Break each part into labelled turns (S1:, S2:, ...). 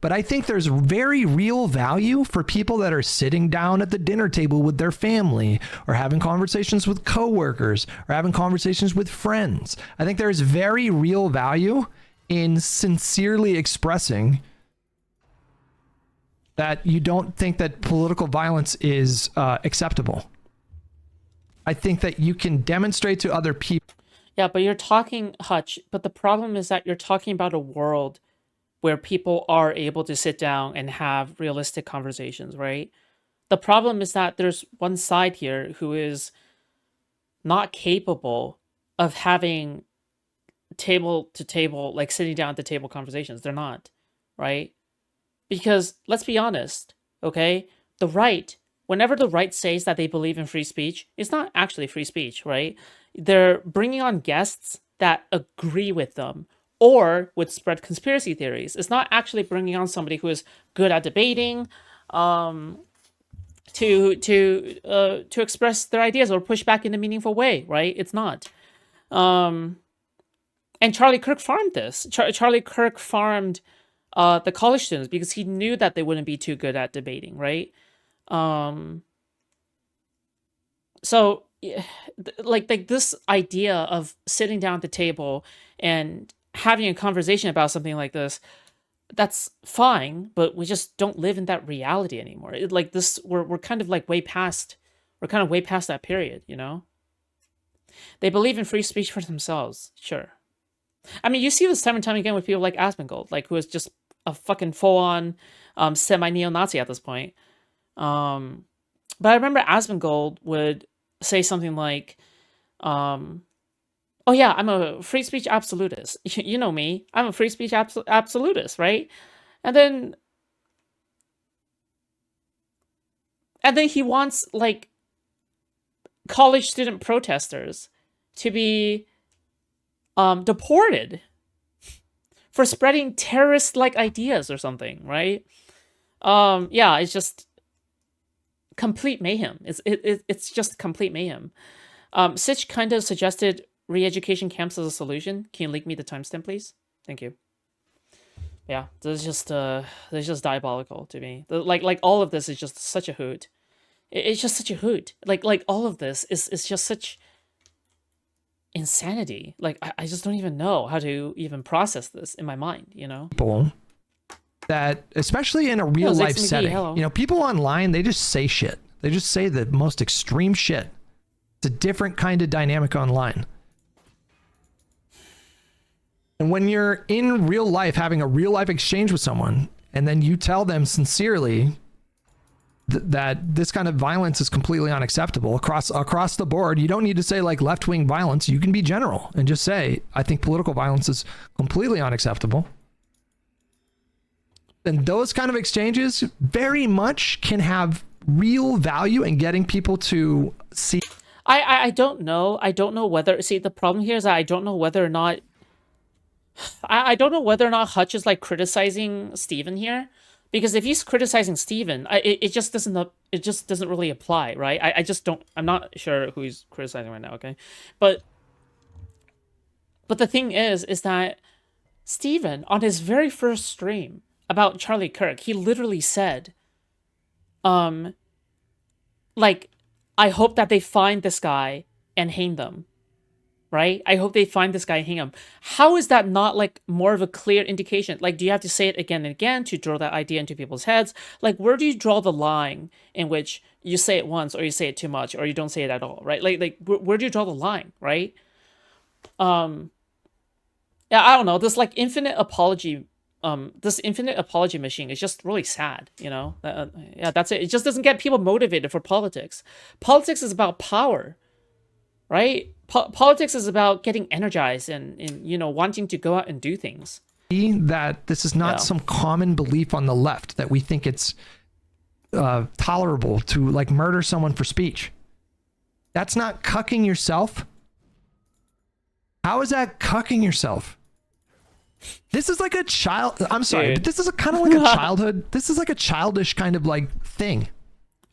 S1: But I think there's very real value for people that are sitting down at the dinner table with their family or having conversations with coworkers or having conversations with friends. I think there's very real value in sincerely expressing that you don't think that political violence is acceptable. I think that you can demonstrate to other people.
S2: Yeah, but you're talking, Hutch, but the problem is that you're talking about a world where people are able to sit down and have realistic conversations, right? The problem is that there's one side here who is not capable of having table to table, like sitting down at the table conversations. They're not, right? Because let's be honest, okay? The right, whenever the right says that they believe in free speech, it's not actually free speech, right? They're bringing on guests that agree with them or would spread conspiracy theories. It's not actually bringing on somebody who is good at debating, to express their ideas or push back in a meaningful way, right? It's not. And Charlie Kirk farmed this. Charlie Kirk farmed the college students because he knew that they wouldn't be too good at debating, right? So like this idea of sitting down at the table and having a conversation about something like this, that's fine, but we just don't live in that reality anymore. Like this, we're kind of like way past that period, you know? They believe in free speech for themselves, sure. I mean, you see this time and time again with people like Asmongold, like who is just a fucking full-on semi-neo-Nazi at this point. But I remember Asmongold would say something like, oh yeah, I'm a free speech absolutist. You know me, I'm a free speech absolutist, right? And then he wants like college student protesters to be deported for spreading terrorist-like ideas or something, right? Yeah, it's just complete mayhem. It's just complete mayhem. Sitch kind of suggested re-education camps as a solution. Can you link me the timestamp, please? Thank you. Yeah, this is just diabolical to me. Like all of this is just such a hoot. It's just such a hoot. Like all of this is just such insanity. Like I just don't even know how to even process this in my mind, you know?
S1: People that, especially in a real life setting,
S2: hello.
S1: you know, people online, they just say shit. They just say the most extreme shit. It's a different kind of dynamic online. And when you're in real life, having a real life exchange with someone, and then you tell them sincerely that this kind of violence is completely unacceptable across the board, you don't need to say like left-wing violence. You can be general and just say, I think political violence is completely unacceptable. And those kind of exchanges very much can have real value in getting people to see.
S2: I don't know. I don't know whether, see, the problem here is that I don't know whether or not Hutch is like criticizing Steven here, because if he's criticizing Steven, it just doesn't really apply, right? I'm not sure who he's criticizing right now, okay? But the thing is that Steven, on his very first stream about Charlie Kirk, he literally said, like, I hope that they find this guy and hang them. Right? I hope they find this guy and hang him. How is that not like more of a clear indication? Like, do you have to say it again and again to draw that idea into people's heads? Like, where do you draw the line in which you say it once or you say it too much or you don't say it at all, right? Like where do you draw the line, right? Yeah, I don't know. This like infinite apology machine is just really sad, you know? Yeah, that's it. It just doesn't get people motivated for politics. Politics is about power, right? Politics is about getting energized and you know, wanting to go out and do things.
S1: That this is not some common belief on the left that we think it's tolerable to like murder someone for speech. That's not cucking yourself. How is that cucking yourself? This is like a child. I'm sorry, but this is kind of like a childhood. This is like a childish kind of like thing.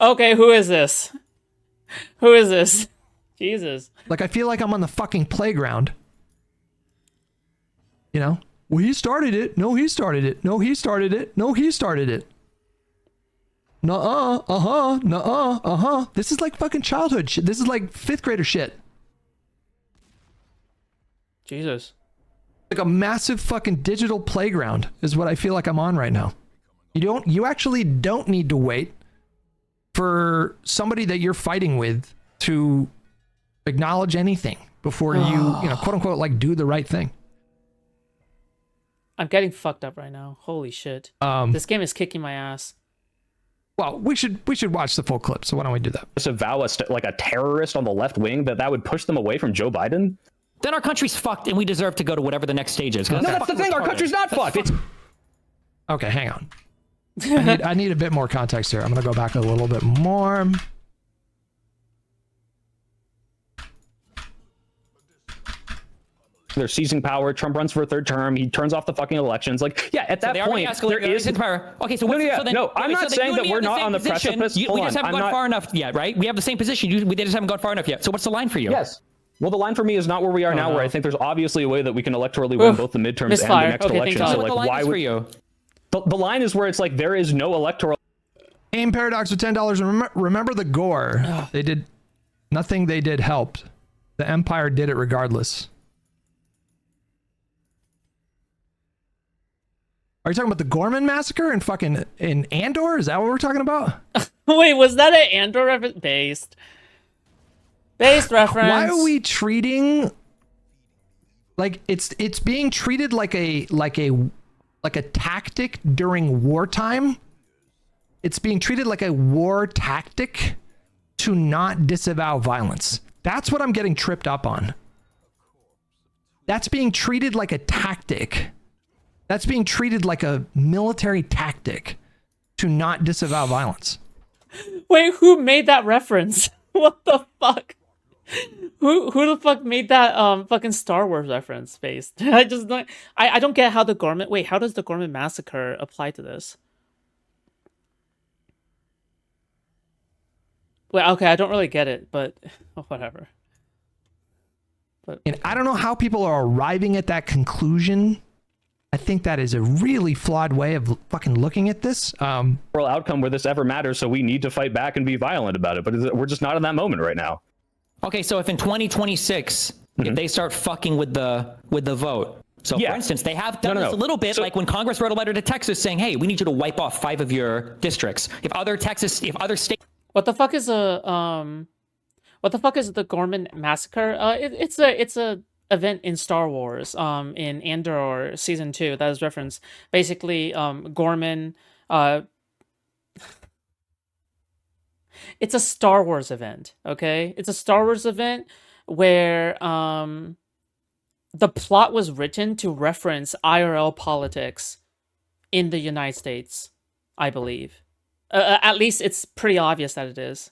S2: Okay, who is this? Who is this? Jesus.
S1: Like, I feel like I'm on the fucking playground. You know? well, he started it. No, he started it. No, he started it. No, he started it. Nuh-uh, uh-huh, nuh-uh, uh-huh. This is like fucking childhood shit. This is like 5th grader shit.
S2: Jesus.
S1: Like a massive fucking digital playground is what I feel like I'm on right now. You actually don't need to wait for somebody that you're fighting with to acknowledge anything before you quote unquote, like do the right thing.
S2: I'm getting fucked up right now. Holy shit. This game is kicking my ass.
S1: Well, we should watch the full clip. So why don't we do that?
S3: Disavow like a terrorist on the left wing that would push them away from Joe Biden.
S4: Then our country's fucked and we deserve to go to whatever the next stage is.
S3: No, that's the thing. Our country's not fucked.
S1: Okay, hang on. I need a bit more context here. I'm going to go back a little bit more.
S3: They're seizing power. Trump runs for a 3rd term. He turns off the fucking elections. Like, yeah, at that point, there is
S4: power. Okay, so
S3: I'm not saying that we're not on the precipice.
S4: We just haven't gone far enough yet, right? We have the same position. We just haven't gone far enough yet. So what's the line for you?
S3: Yes. Well, the line for me is not where we are now, where I think there's obviously a way that we can electorally win both the midterms and the next election.
S4: So like, why would you?
S3: The line is where it's like there is no electoral.
S1: Aim Paradox with $10. Remember the gore. They did nothing. They did helped. The Empire did it regardless. Are you talking about the Gorman massacre in Andor? Is that what we're talking about?
S2: Wait, was that an Andor reference? Based reference.
S1: Why are we treating like it's being treated like a tactic during wartime? It's being treated like a war tactic to not disavow violence. That's what I'm getting tripped up on. That's being treated like a tactic. That's being treated like a military tactic to not disavow violence.
S2: Wait, who made that reference? What the fuck? Who the fuck made that fucking Star Wars reference based? I don't get how the Gorman. Wait, how does the Gorman massacre apply to this? Well, okay, I don't really get it, but whatever.
S1: And I don't know how people are arriving at that conclusion. I think that is a really flawed way of fucking looking at this.
S3: Outcome where this ever matters, so we need to fight back and be violent about it. But we're just not in that moment right now.
S4: Okay, so if in 2026, if they start fucking with the vote, so for instance, they have done this a little bit, like when Congress wrote a letter to Texas saying, "Hey, we need you to wipe off 5 of your districts." If other states,
S2: what the fuck is the Gorman massacre? It's a event in Star Wars, in Andor season 2 that is referenced. Basically, Gorman. It's a Star Wars event, okay? It's a Star Wars event where the plot was written to reference IRL politics in the United States, I believe. At least it's pretty obvious that it is.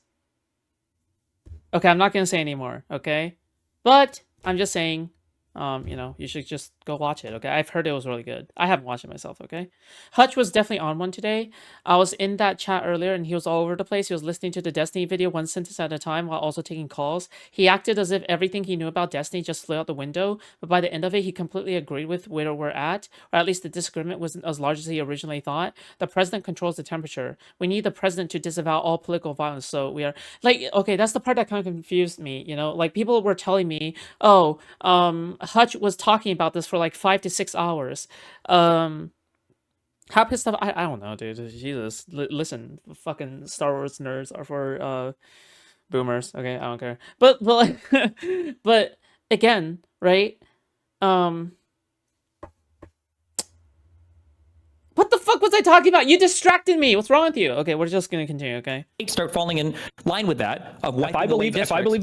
S2: Okay, I'm not going to say anymore, okay? But I'm just saying, you should just go watch it, okay? I've heard it was really good. I haven't watched it myself, okay? Hutch was definitely on one today. I was in that chat earlier, and he was all over the place. He was listening to the Destiny video one sentence at a time while also taking calls. He acted as if everything he knew about Destiny just flew out the window, but by the end of it, he completely agreed with where we're at, or at least the disagreement wasn't as large as he originally thought. The president controls the temperature. We need the president to disavow all political violence, so we are... Like, okay, that's the part that kind of confused me, Like, people were telling me, Hutch was talking about this for like 5 to 6 hours. How pissed off? I don't know, dude. Jesus, listen, fucking Star Wars nerds are for boomers. Okay, I don't care. But but again, right? What the fuck was I talking about? You distracted me. What's wrong with you? Okay, we're just gonna continue. Okay.
S4: Start falling in line with that.
S3: If I believe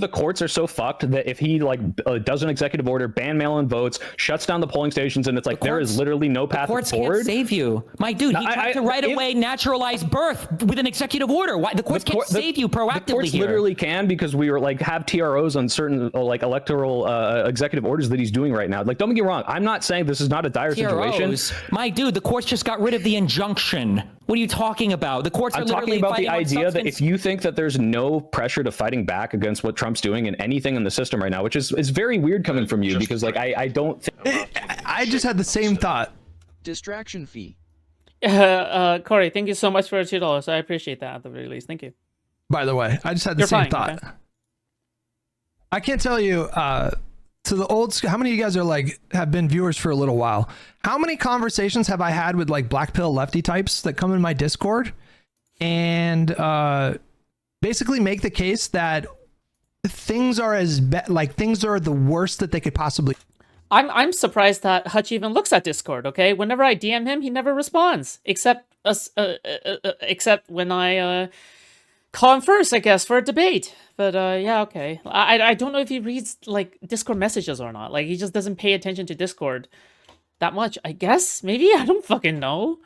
S3: the courts are so fucked that if he does an executive order, ban mail-in votes, shuts down the polling stations, and it's like there is literally no path forward.
S4: The courts can't save you, my dude. He tried to right away naturalize birth with an executive order. Why the courts can't save you proactively? The courts
S3: literally can, because we were have TROs on certain electoral executive orders that he's doing right now. Like, don't get me wrong. I'm not saying this is not a dire situation.
S4: My dude, the courts just got rid of the injunction. What are you talking about? The courts are
S3: talking
S4: literally
S3: about the
S4: fighting
S3: idea that if you think that there's no pressure to fighting back against what Trump's doing and anything in the system right now, which is very weird coming from you, because like I don't think
S1: I just had the same thought.
S5: Distraction fee.
S2: Corey, thank you so much for $2. I appreciate that at the very least. Thank you.
S1: By the way, I just had the same thought.
S2: Okay.
S1: I can't tell you to the old school, how many of you guys are like have been viewers for a little while? How many conversations have I had with like black pill lefty types that come in my Discord and basically make the case that things are things are the worst that they could possibly.
S2: I'm surprised that Hutch even looks at Discord. Okay, whenever I DM him, he never responds, except when I call him first, I guess, for a debate. But yeah, okay. I don't know if he reads like Discord messages or not. Like he just doesn't pay attention to Discord that much, I guess. Maybe, I don't fucking know.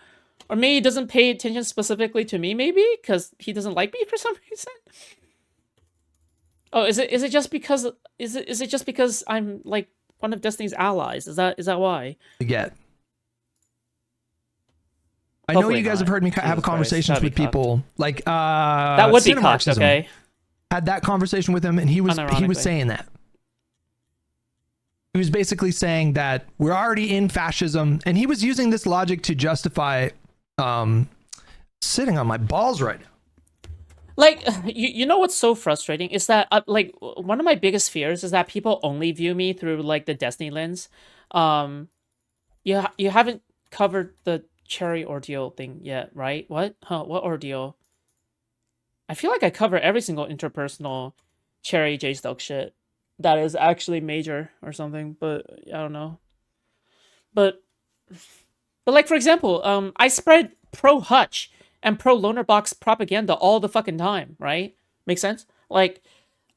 S2: Or maybe he doesn't pay attention specifically to me, maybe because he doesn't like me for some reason. Oh, is it just because I'm like one of Destiny's allies? Is that why?
S1: Get. I know you guys have heard me have conversations with people like
S2: that would be cocked, okay.
S1: Had that conversation with him, and he was saying that. He was basically saying that we're already in fascism, and he was using this logic to justify sitting on my balls right now.
S2: Like, you know what's so frustrating is that like one of my biggest fears is that people only view me through like the Destiny lens. You haven't covered the Cherry ordeal thing yet, right? What? Huh? What ordeal? I feel like I cover every single interpersonal Cherry J Stoke shit that is actually major or something, but I don't know. But like, for example, I spread pro Hutch and pro loner box propaganda all the fucking time, right? Make sense? Like,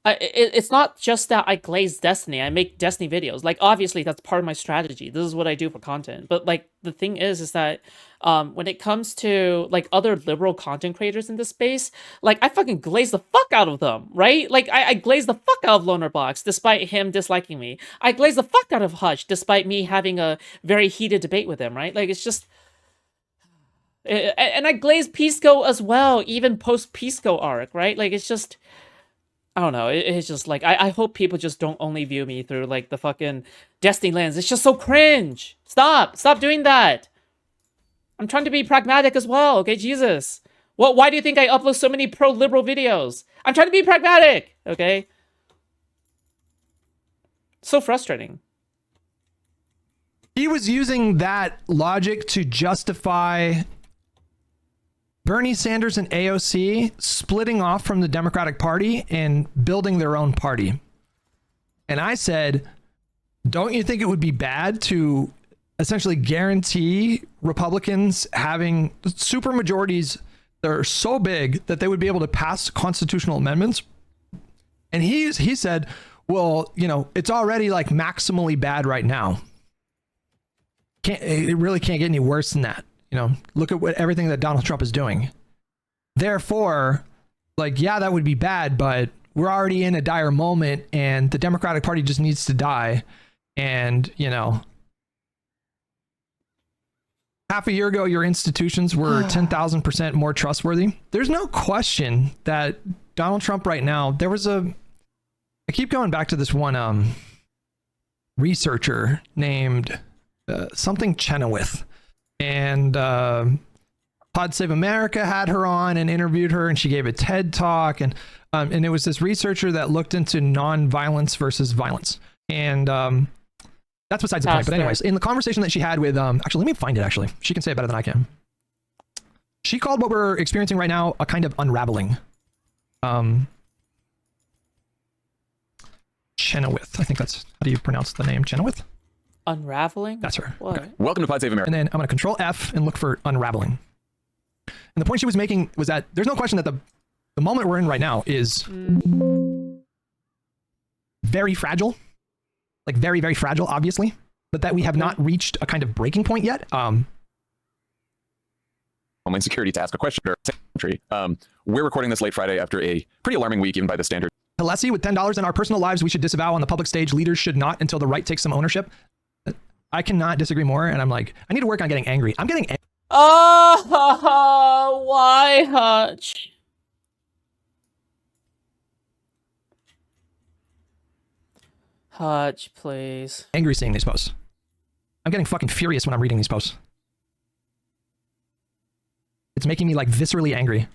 S2: it's not just that I glaze Destiny. I make Destiny videos. Like, obviously, that's part of my strategy. This is what I do for content. But, like, the thing is that when it comes to, like, other liberal content creators in this space, like, I fucking glaze the fuck out of them, right? Like, I glaze the fuck out of Lonerbox, despite him disliking me. I glaze the fuck out of Hutch, despite me having a very heated debate with him, right? Like, it's just... And I glaze Pisco as well, even post-Pisco arc, right? Like, it's just... I don't know, it's just like, I hope people just don't only view me through like the fucking Destiny lens. It's just so cringe. Stop doing that. I'm trying to be pragmatic as well, okay, Jesus. Well, why do you think I upload so many pro-liberal videos? I'm trying to be pragmatic, okay? So frustrating.
S1: He was using that logic to justify Bernie Sanders and AOC splitting off from the Democratic Party and building their own party. And I said, don't you think it would be bad to essentially guarantee Republicans having super majorities that are so big that they would be able to pass constitutional amendments? And he said, well, you know, it's already like maximally bad right now. It really can't get any worse than that. You know, look at everything that Donald Trump is doing. Therefore, like, yeah, that would be bad, but we're already in a dire moment and the Democratic Party just needs to die. And, you know, half a year ago, your institutions were 10,000% more trustworthy. There's no question that Donald Trump right now, I keep going back to this one researcher named something Chenoweth. And Pod Save America had her on and interviewed her, and she gave a TED talk, and it was this researcher that looked into non-violence versus violence, and that's besides the point. But anyways, in the conversation that she had with actually, let me find it. Actually, she can say it better than I can. She called what we're experiencing right now a kind of unraveling. Chenoweth, I think that's how do you pronounce the name, Chenoweth?
S2: Unraveling?
S1: That's her.
S2: What?
S1: Okay.
S6: Welcome to Pod Save America.
S1: And then I'm going to control F and look for unraveling. And the point she was making was that there's no question that the moment we're in right now is very fragile, like very, very fragile, obviously, but that we have not reached a kind of breaking point yet.
S6: Homeland Security to ask a question or country. We're recording this late Friday after a pretty alarming week, even by the standard.
S1: Alessi, with $10 in our personal lives, we should disavow on the public stage. Leaders should not until the right takes some ownership. I cannot disagree more. And I'm like, I need to work on getting angry. I'm getting angry.
S2: Oh, Why, Hutch? Hutch, please.
S1: Angry seeing these posts. I'm getting fucking furious when I'm reading these posts. It's making me like viscerally angry.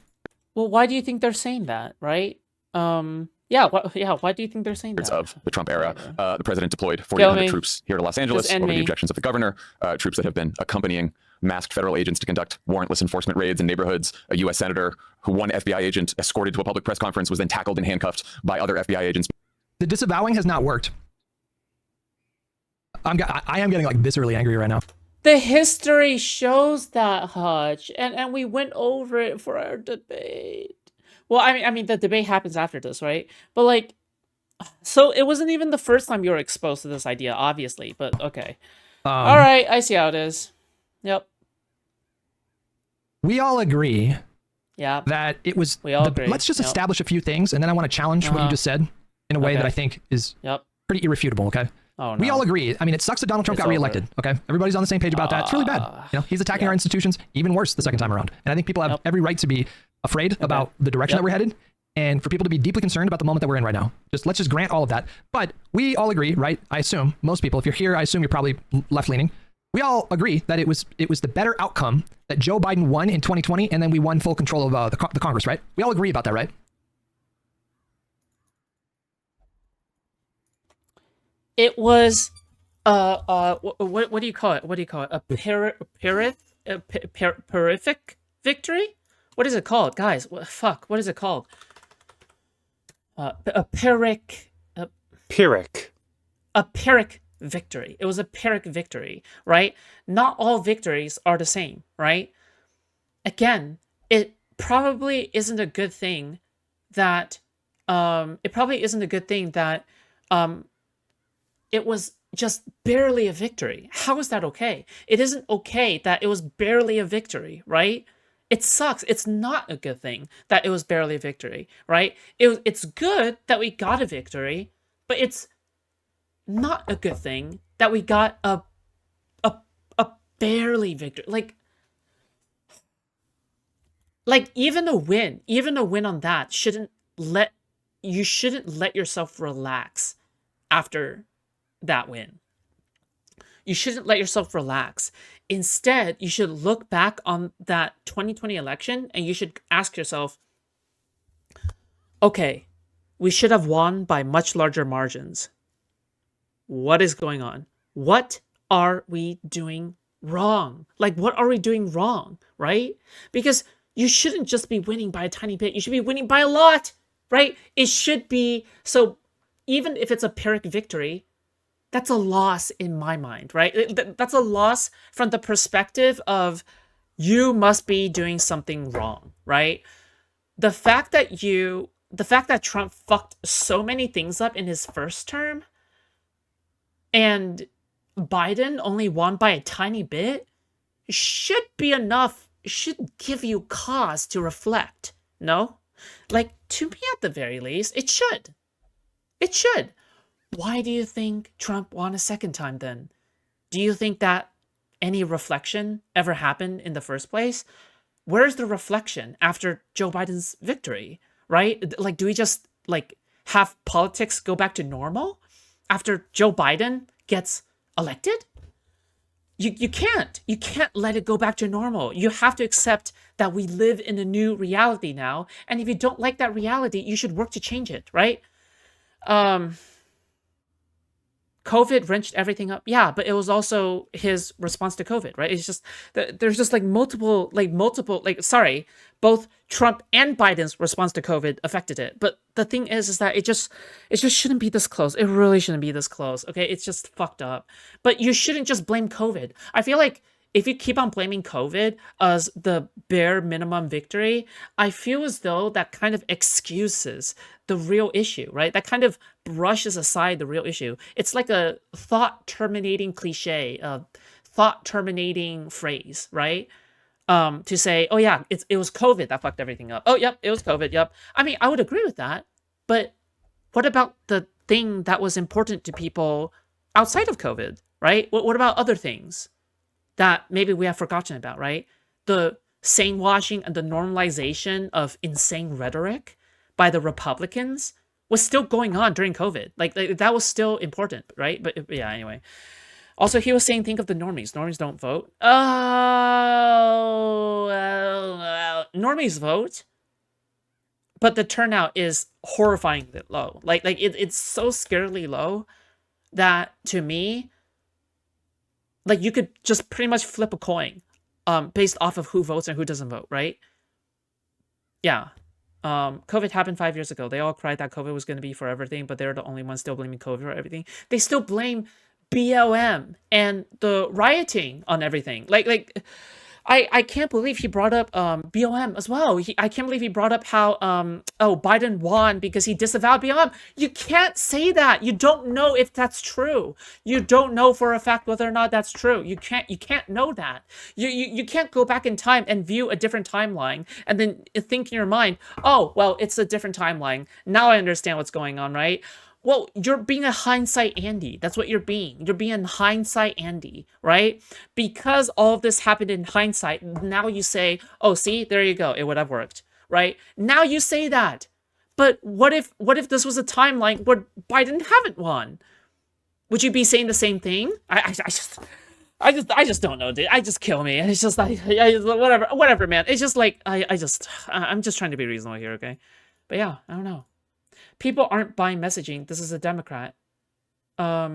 S2: Well, why do you think they're saying that, right? Yeah, why do you think they're saying that?
S6: Of the Trump era, the president deployed 4,800 troops here to Los Angeles over the objections of the governor, troops that have been accompanying masked federal agents to conduct warrantless enforcement raids in neighborhoods. A U.S. senator who one FBI agent escorted to a public press conference was then tackled and handcuffed by other FBI agents.
S1: The disavowing has not worked. I am getting like viscerally angry right now.
S2: The history shows that, Hutch, and we went over it for our debate. Well, I mean, the debate happens after this, right? But like, so it wasn't even the first time you were exposed to this idea, obviously. But okay, all right, I see how it is. Yep.
S1: We all agree.
S2: Yeah.
S1: That it was.
S2: We all agree.
S1: Let's just establish a few things, and then I want to challenge what you just said in a way that I think is pretty irrefutable. Okay.
S2: Oh, no.
S1: We all agree. I mean, it sucks that Donald Trump got reelected. Okay, everybody's on the same page about that. It's really bad. You know, he's attacking our institutions. Even worse the second time around. And I think people have every right to be afraid about the direction that we're headed, and for people to be deeply concerned about the moment that we're in right now. Let's just grant all of that. But we all agree, right? I assume most people, if you're here, I assume you're probably left leaning. We all agree that it was the better outcome that Joe Biden won in 2020, and then we won full control of the Congress, right? We all agree about that, right?
S2: It was what do you call it? What do you call it? A pyrrhic victory? What is it called, guys? What is it called? A pyrrhic. A pyrrhic victory. It was a pyrrhic victory, right? Not all victories are the same, right? Again, it probably isn't a good thing that it was just barely a victory. How is that okay? It isn't okay that it was barely a victory, right? It sucks. It's not a good thing that it was barely a victory, right? It's good that we got a victory, but it's not a good thing that we got a barely victory. Like even a win on that shouldn't let yourself relax after that win. You shouldn't let yourself relax. Instead, you should look back on that 2020 election and you should ask yourself, okay, we should have won by much larger margins. What is going on? What are we doing wrong? Like, what are we doing wrong, right? Because you shouldn't just be winning by a tiny bit. You should be winning by a lot, right? It should be, so even if it's a Pyrrhic victory, that's a loss in my mind, right? That's a loss from the perspective of you must be doing something wrong, right? The fact that Trump fucked so many things up in his first term and Biden only won by a tiny bit should be enough, should give you cause to reflect, no? Like, to me at the very least, it should. It should. Why do you think Trump won a second time then? Do you think that any reflection ever happened in the first place? Where's the reflection after Joe Biden's victory, right? Like, do we just, like, have politics go back to normal after Joe Biden gets elected? You can't. You can't let it go back to normal. You have to accept that we live in a new reality now. And if you don't like that reality, you should work to change it, right? COVID wrenched everything up. Yeah, but it was also his response to COVID, right? It's just, there's just both Trump and Biden's response to COVID affected it. But the thing is that it just shouldn't be this close. It really shouldn't be this close, okay? It's just fucked up. But you shouldn't just blame COVID. I feel like if you keep on blaming COVID as the bare minimum victory, I feel as though that kind of excuses the real issue, right? That kind of brushes aside the real issue. It's like a thought-terminating cliche, a thought-terminating phrase, right? To say, oh yeah, it was COVID that fucked everything up. Oh, yep, it was COVID, yep. I mean, I would agree with that, but what about the thing that was important to people outside of COVID, right? What about other things that maybe we have forgotten about, right? The sanewashing and the normalization of insane rhetoric by the Republicans was still going on during COVID. Like that was still important, right? But yeah, anyway. Also, he was saying, think of the normies. Normies don't vote. Normies vote, but the turnout is horrifyingly low. Like it's so scarily low that, to me, like, you could just pretty much flip a coin based off of who votes and who doesn't vote, right? Yeah. COVID happened 5 years ago. They all cried that COVID was going to be for everything, but they're the only ones still blaming COVID for everything. They still blame BLM and the rioting on everything. I can't believe he brought up BLM as well. I can't believe he brought up how Biden won because he disavowed BLM. You can't say that. You don't know if that's true. You don't know for a fact whether or not that's true. You can't know that. You can't go back in time and view a different timeline and then think in your mind, oh, well, it's a different timeline. Now I understand what's going on, right? Well, you're being a hindsight Andy. That's what you're being. You're being hindsight Andy, right? Because all of this happened in hindsight, now you say, oh, see, there you go. It would have worked, right? Now you say that. But what if this was a timeline where Biden haven't won? Would you be saying the same thing? I just don't know, dude. I just kill me. It's just like, whatever, man. It's just like, I'm just trying to be reasonable here, okay? But yeah, I don't know. People aren't buying messaging. This is a Democrat. I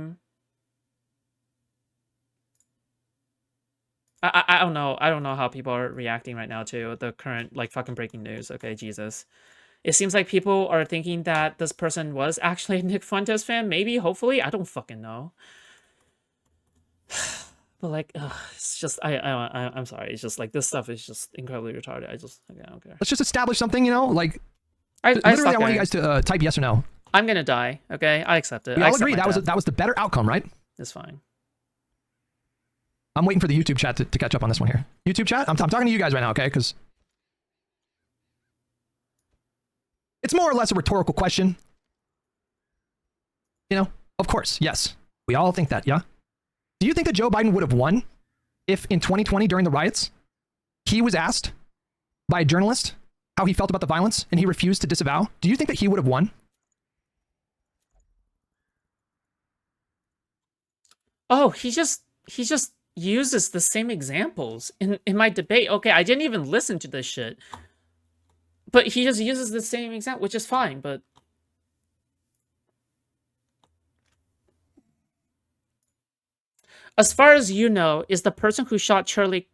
S2: don't know. I don't know how people are reacting right now to the current, like, fucking breaking news. Okay, Jesus. It seems like people are thinking that this person was actually a Nick Fuentes fan. Maybe, hopefully. I don't fucking know. But, like, it's just, I'm sorry. It's just, like, this stuff is just incredibly retarded. I don't care.
S1: Let's just establish something, you know, like, I want you guys to type yes or no.
S2: I'm gonna die. Okay, I accept it.
S1: We all agree that was the better outcome, right?
S2: It's fine.
S1: I'm waiting for the YouTube chat to catch up on this one here. YouTube chat, I'm talking to you guys right now, okay? Because it's more or less a rhetorical question. You know, of course, yes. We all think that, yeah? Do you think that Joe Biden would have won if in 2020 during the riots, he was asked by a journalist how he felt about the violence and he refused to disavow? Do you think that he would have won?
S2: Oh, he just uses the same examples in my debate. Okay, I didn't even listen to this shit. But he just uses the same example, which is fine, but as far as you know, is the person who shot Charlie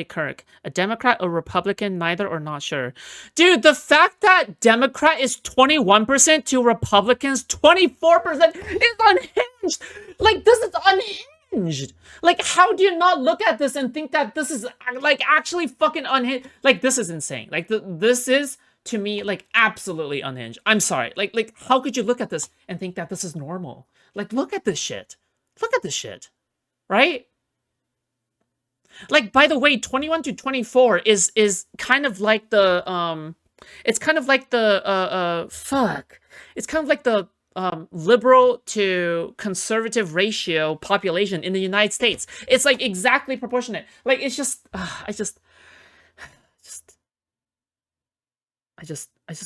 S2: Kirk a Democrat or Republican, neither or not sure? Dude, the fact that Democrat is 21% to Republicans 24% is unhinged. Like, this is unhinged. Like, how do you not look at this and think that this is, like, actually fucking unhinged? Like, this is insane. Like, this is, to me, like, absolutely unhinged. I'm sorry. Like, how could you look at this and think that this is normal? Like, look at this shit. Look at this shit. Right? Like, by the way, 21 to 24 is kind of like the it's kind of like the it's kind of like the liberal to conservative ratio population in the United States. It's like exactly proportionate. Like, it's just I just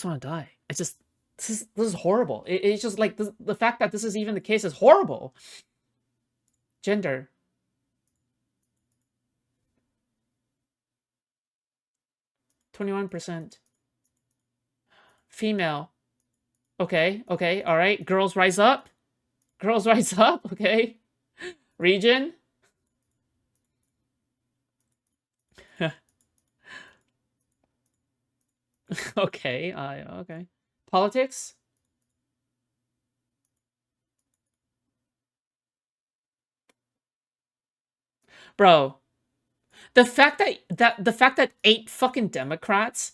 S2: want to die. This is horrible. It's just like the fact that this is even the case is horrible. Gender. %. Female. Okay, all right. Girls rise up. Okay. Region. Okay, okay. Politics. Bro, the fact that 8 fucking Democrats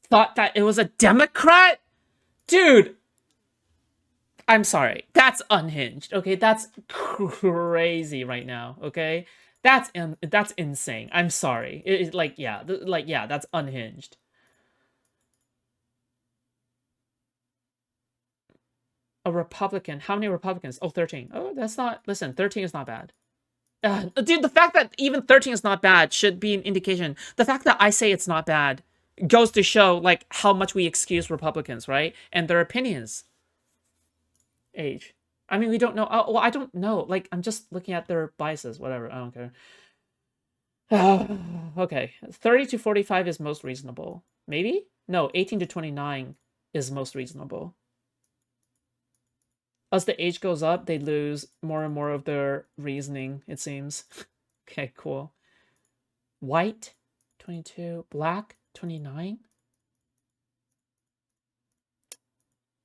S2: thought that it was a Democrat, dude. I'm sorry, that's unhinged. Okay, that's crazy right now. Okay, that's insane. I'm sorry. It's like, yeah, that's unhinged. A Republican. How many Republicans? Oh, 13. Oh, that's not. Listen, 13 is not bad. Dude, the fact that even 13 is not bad should be an indication. The fact that I say it's not bad goes to show, like, how much we excuse Republicans, right? And their opinions. Age. I mean, we don't know. Oh, well, I don't know. Like, I'm just looking at their biases. Whatever. I don't care. Okay. 30 to 45 is most reasonable. Maybe? No, 18 to 29 is most reasonable. As the age goes up, they lose more and more of their reasoning, it seems. Okay, cool. White, 22. Black, 29.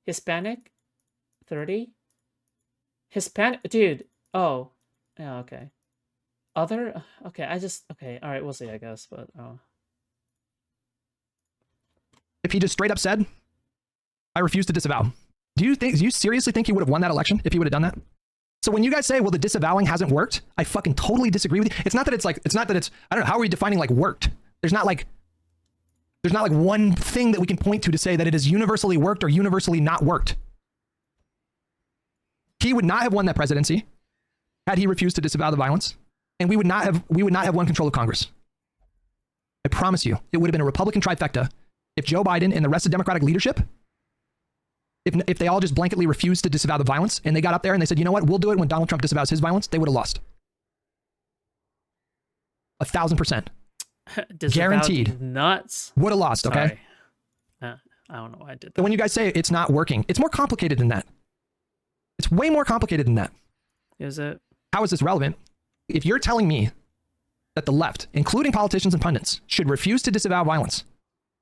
S2: Hispanic, 30. Hispanic, dude. Oh, yeah, okay. Other, okay, okay, all right, we'll see, I guess, but, oh.
S1: If he just straight up said, I refuse to disavow, do you seriously think he would have won that election if he would have done that? So when you guys say, well, the disavowing hasn't worked, I fucking totally disagree with you. It's not that it's, I don't know, how are we defining like worked? There's not like one thing that we can point to say that it has universally worked or universally not worked. He would not have won that presidency had he refused to disavow the violence, and we would not have won control of Congress. I promise you, it would have been a Republican trifecta if Joe Biden and the rest of Democratic leadership, if they all just blanketly refused to disavow the violence and they got up there and they said, you know what, we'll do it when Donald Trump disavows his violence, they would have lost. 1,000%. Guaranteed.
S2: Nuts.
S1: Would have lost, okay?
S2: I don't know why I did that.
S1: So when you guys say it's not working, it's more complicated than that. It's way more complicated than that.
S2: Is it?
S1: How is this relevant? If you're telling me that the left, including politicians and pundits, should refuse to disavow violence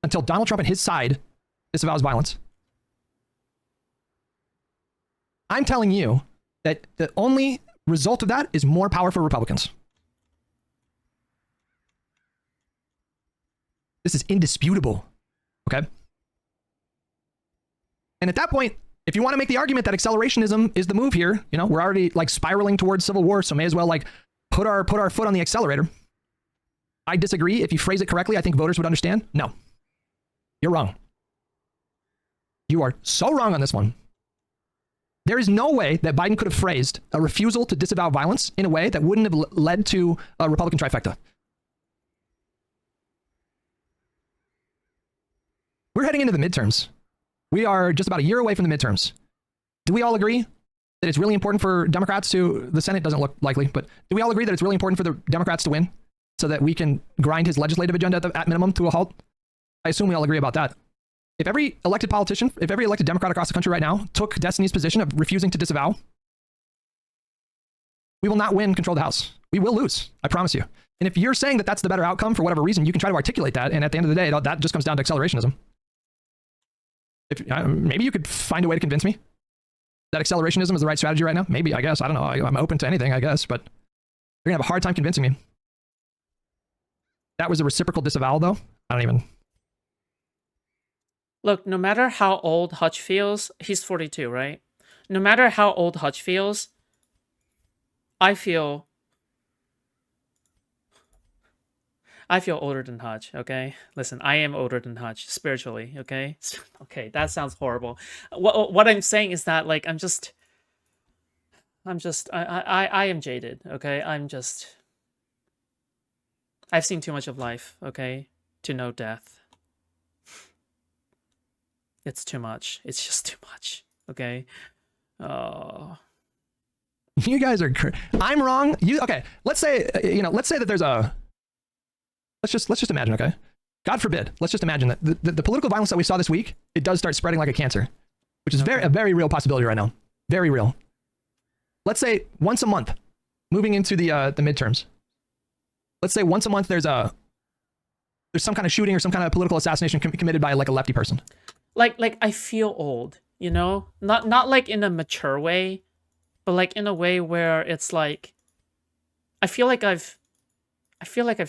S1: until Donald Trump and his side disavows violence, I'm telling you that the only result of that is more power for Republicans. This is indisputable, okay? And at that point, if you want to make the argument that accelerationism is the move here, you know, we're already like spiraling towards civil war, so may as well like put our foot on the accelerator. I disagree. If you phrase it correctly, I think voters would understand. No, you're wrong. You are so wrong on this one. There is no way that Biden could have phrased a refusal to disavow violence in a way that wouldn't have led to a Republican trifecta. We're heading into the midterms. We are just about a year away from the midterms. Do we all agree that it's really important for Democrats to, the Senate doesn't look likely, but do we all agree that it's really important for the Democrats to win so that we can grind his legislative agenda at minimum to a halt? I assume we all agree about that. If every elected politician, if every elected Democrat across the country right now took Destiny's position of refusing to disavow, we will not win control of the House. We will lose, I promise you. And if you're saying that that's the better outcome for whatever reason, you can try to articulate that, and at the end of the day, that just comes down to accelerationism. Maybe you could find a way to convince me that accelerationism is the right strategy right now. Maybe, I guess. I don't know. I'm open to anything, I guess, but you're going to have a hard time convincing me. That was a reciprocal disavowal, though. I don't even...
S2: Look, no matter how old Hutch feels, he's 42, right? No matter how old Hutch feels, I feel older than Hutch, okay? Listen, I am older than Hutch, spiritually, okay? Okay, that sounds horrible. What I'm saying is that, like, I am jaded, okay? I've seen too much of life, okay? To know death. It's too much. It's just too much, okay? Oh...
S1: You guys are... I'm wrong. Okay, let's say, let's say that there's a... Let's just imagine, okay? God forbid. Let's just imagine that the political violence that we saw this week, it does start spreading like a cancer, which is a very real possibility right now. Very real. Let's say once a month, moving into the midterms. Let's say once a month there's some kind of shooting or some kind of political assassination committed by like a lefty person.
S2: Like I feel old, you know? Not like in a mature way, but like in a way where it's like I feel like I've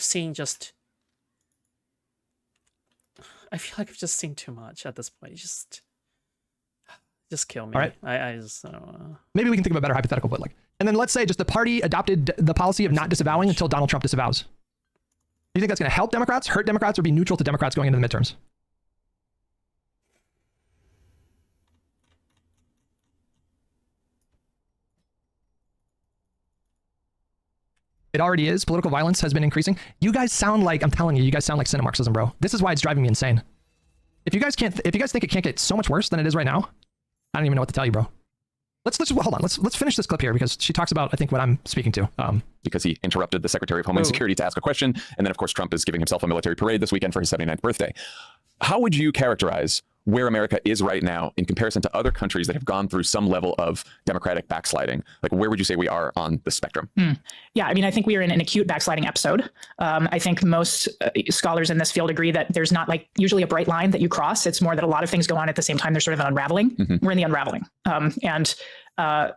S2: seen just... I feel like I've just seen too much at this point. Just kill me.
S1: All right.
S2: I just I don't know.
S1: Maybe we can think of a better hypothetical, but like, and then let's say just the party adopted the policy of not disavowing until Donald Trump disavows. Do you think that's going to help Democrats, hurt Democrats, or be neutral to Democrats going into the midterms? It already is. Political violence has been increasing. You guys sound like, I'm telling you, you guys sound like Marxism, bro. This is why it's driving me insane. If you guys think it can't get so much worse than it is right now, I don't even know what to tell you, bro. Hold on. Let's finish this clip here because she talks about, I think, what I'm speaking to.
S6: Because he interrupted the Secretary of Homeland Security to ask a question. And then, of course, Trump is giving himself a military parade this weekend for his 79th birthday. How would you characterize where America is right now in comparison to other countries that have gone through some level of democratic backsliding? Like, where would you say we are on the spectrum?
S5: Yeah, I mean, I think we are in an acute backsliding episode. I think most scholars in this field agree that there's not like usually a bright line that you cross. It's more that a lot of things go on at the same time. There's sort of an unraveling. We're in the unraveling. And I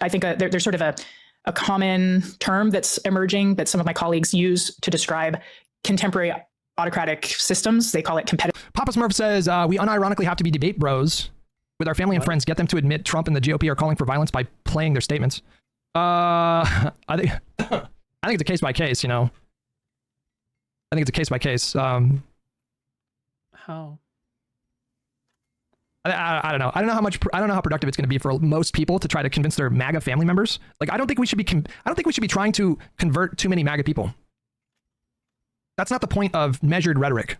S5: think there's sort of a common term that's emerging that some of my colleagues use to describe contemporary autocratic systems. They call it competitive.
S1: Papa Smurf says, we unironically have to be debate bros with our family and friends, get them to admit Trump and the GOP are calling for violence by playing their statements. I think it's a case by case, you know. I think it's a case by case.
S2: How?
S1: I don't know. I don't know how productive it's going to be for most people to try to convince their MAGA family members. Like, I don't think we should be trying to convert too many MAGA people. That's not the point of measured rhetoric.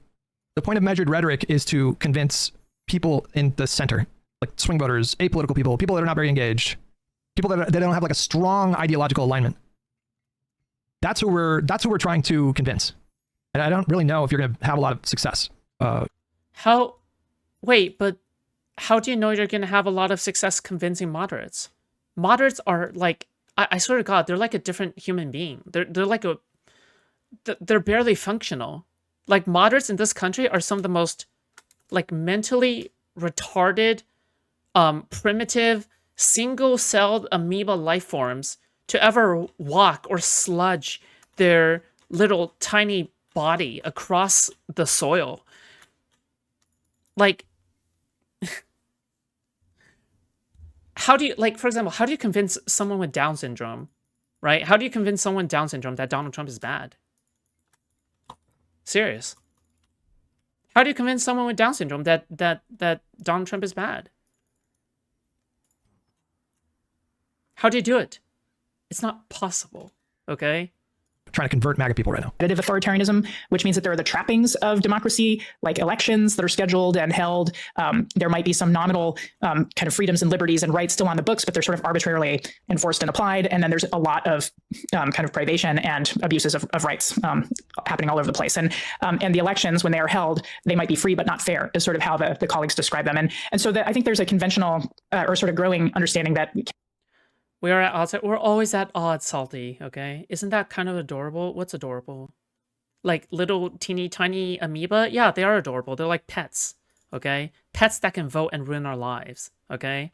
S1: The point of measured rhetoric is to convince people in the center, like swing voters, apolitical people, people that are not very engaged, people that don't have like a strong ideological alignment. That's who we're trying to convince. And I don't really know if you're going to have a lot of success.
S2: Wait, but how do you know you're going to have a lot of success convincing moderates? Moderates are like, I swear to God, they're like a different human being. They're like they're barely functional. Like, moderates in this country are some of the most like mentally retarded, primitive, single-celled amoeba life forms to ever walk or sludge their little tiny body across the soil. Like, how do you, like, for example, how do you convince someone with Down syndrome, right? How do you convince someone with Down syndrome that Donald Trump is bad? Serious. How do you convince someone with Down syndrome that Donald Trump is bad? How do you do it? It's not possible, okay?
S1: Trying to convert MAGA people right now.
S5: Competitive authoritarianism, which means that there are the trappings of democracy, like elections that are scheduled and held. There might be some nominal kind of freedoms and liberties and rights still on the books, but they're sort of arbitrarily enforced and applied. And then there's a lot of kind of privation and abuses of rights happening all over the place. And the elections, when they are held, they might be free but not fair, is sort of how the colleagues describe them. And so I think there's a conventional or sort of growing understanding that
S2: we are at odds. We're always at odds, Salty, okay? Isn't that kind of adorable? What's adorable? Like little teeny tiny amoeba? Yeah, they are adorable. They're like pets, okay? Pets that can vote and ruin our lives, okay?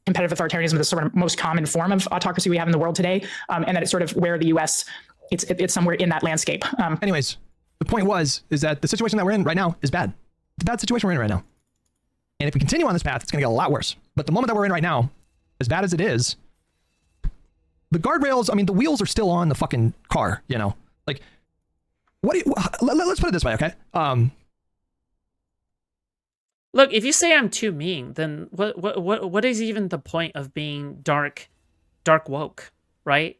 S5: Competitive authoritarianism is the sort of most common form of autocracy we have in the world today, and that it's sort of where the U.S., it's somewhere in that landscape.
S1: Anyways, the point is that the situation that we're in right now is bad. It's a bad situation we're in right now. And if we continue on this path, it's going to get a lot worse. But the moment that we're in right now, as bad as it is, the guardrails, I mean, the wheels are still on the fucking car, you know? Like, let's put it this way, okay?
S2: Look, if you say I'm too mean, then what is even the point of being dark woke, right?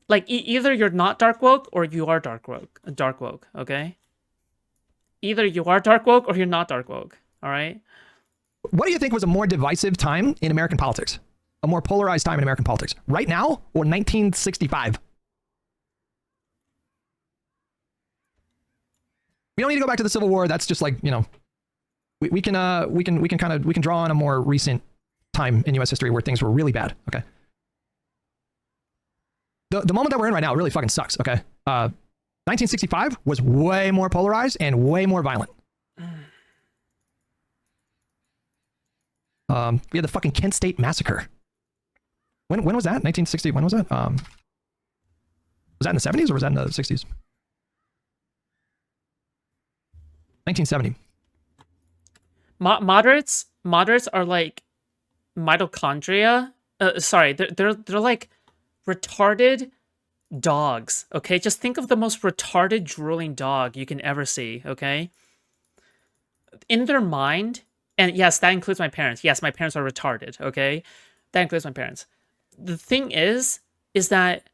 S2: Like, either you're not dark woke or you are dark woke, okay? Either you are dark woke or you're not dark woke, all right?
S1: What do you think was a more divisive time in American politics? A more polarized time in American politics? Right now or 1965? We don't need to go back to the Civil War. That's just like, you know, we can draw on a more recent time in US history where things were really bad, okay? The moment that we're in right now really fucking sucks, okay? 1965 was way more polarized and way more violent. We had the fucking Kent State Massacre. When was that? 1960. When was that? Was that in the 70s or was that in the 60s? 1970.
S2: Moderates are like mitochondria. Sorry, they're like retarded dogs. Okay, just think of the most retarded drooling dog you can ever see. Okay, in their mind. And yes, that includes my parents. Yes, my parents are retarded, okay? That includes my parents. The thing is that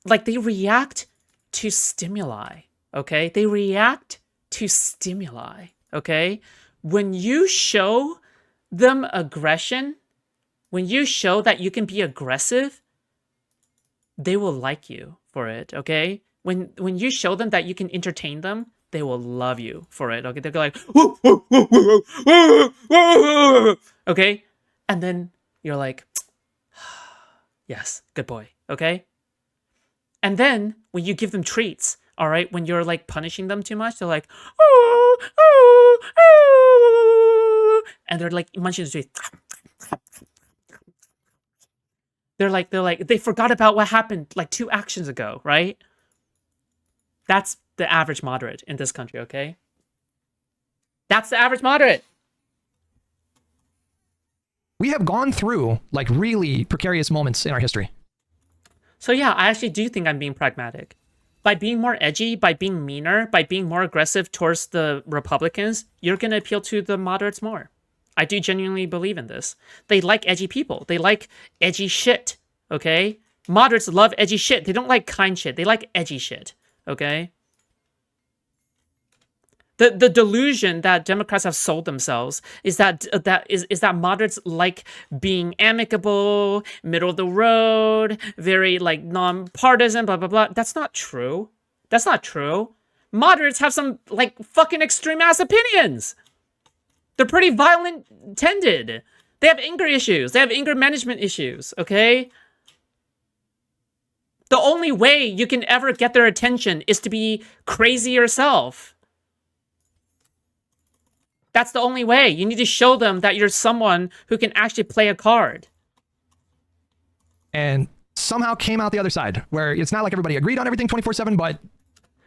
S2: like they react to stimuli, okay? They react to stimuli, okay? When you show them aggression, when you show that you can be aggressive, they will like you for it, okay? When you show them that you can entertain them, they will love you for it, okay? They'll go like, woo, woo, woo, woo, woo, woo, okay? And then you're like, yes, good boy, okay? And then when you give them treats, all right, when you're like punishing them too much, they're like, oh, oh, oh, and they're like munching the treats. They're like, they forgot about what happened like 2 actions ago, right? That's the average moderate in this country, okay? That's the average moderate.
S1: We have gone through like really precarious moments in our history.
S2: So yeah, I actually do think I'm being pragmatic. By being more edgy, by being meaner, by being more aggressive towards the Republicans, you're going to appeal to the moderates more. I do genuinely believe in this. They like edgy people. They like edgy shit, okay? Moderates love edgy shit. They don't like kind shit. They like edgy shit, okay? The delusion that Democrats have sold themselves is that moderates like being amicable, middle of the road, very like nonpartisan, blah blah blah. That's not true. That's not true. Moderates have some like fucking extreme ass opinions. They're pretty violent tended. They have anger issues. They have anger management issues, okay? The only way you can ever get their attention is to be crazy yourself. That's the only way. You need to show them that you're someone who can actually play a card.
S1: And somehow came out the other side, where it's not like everybody agreed on everything 24/7, but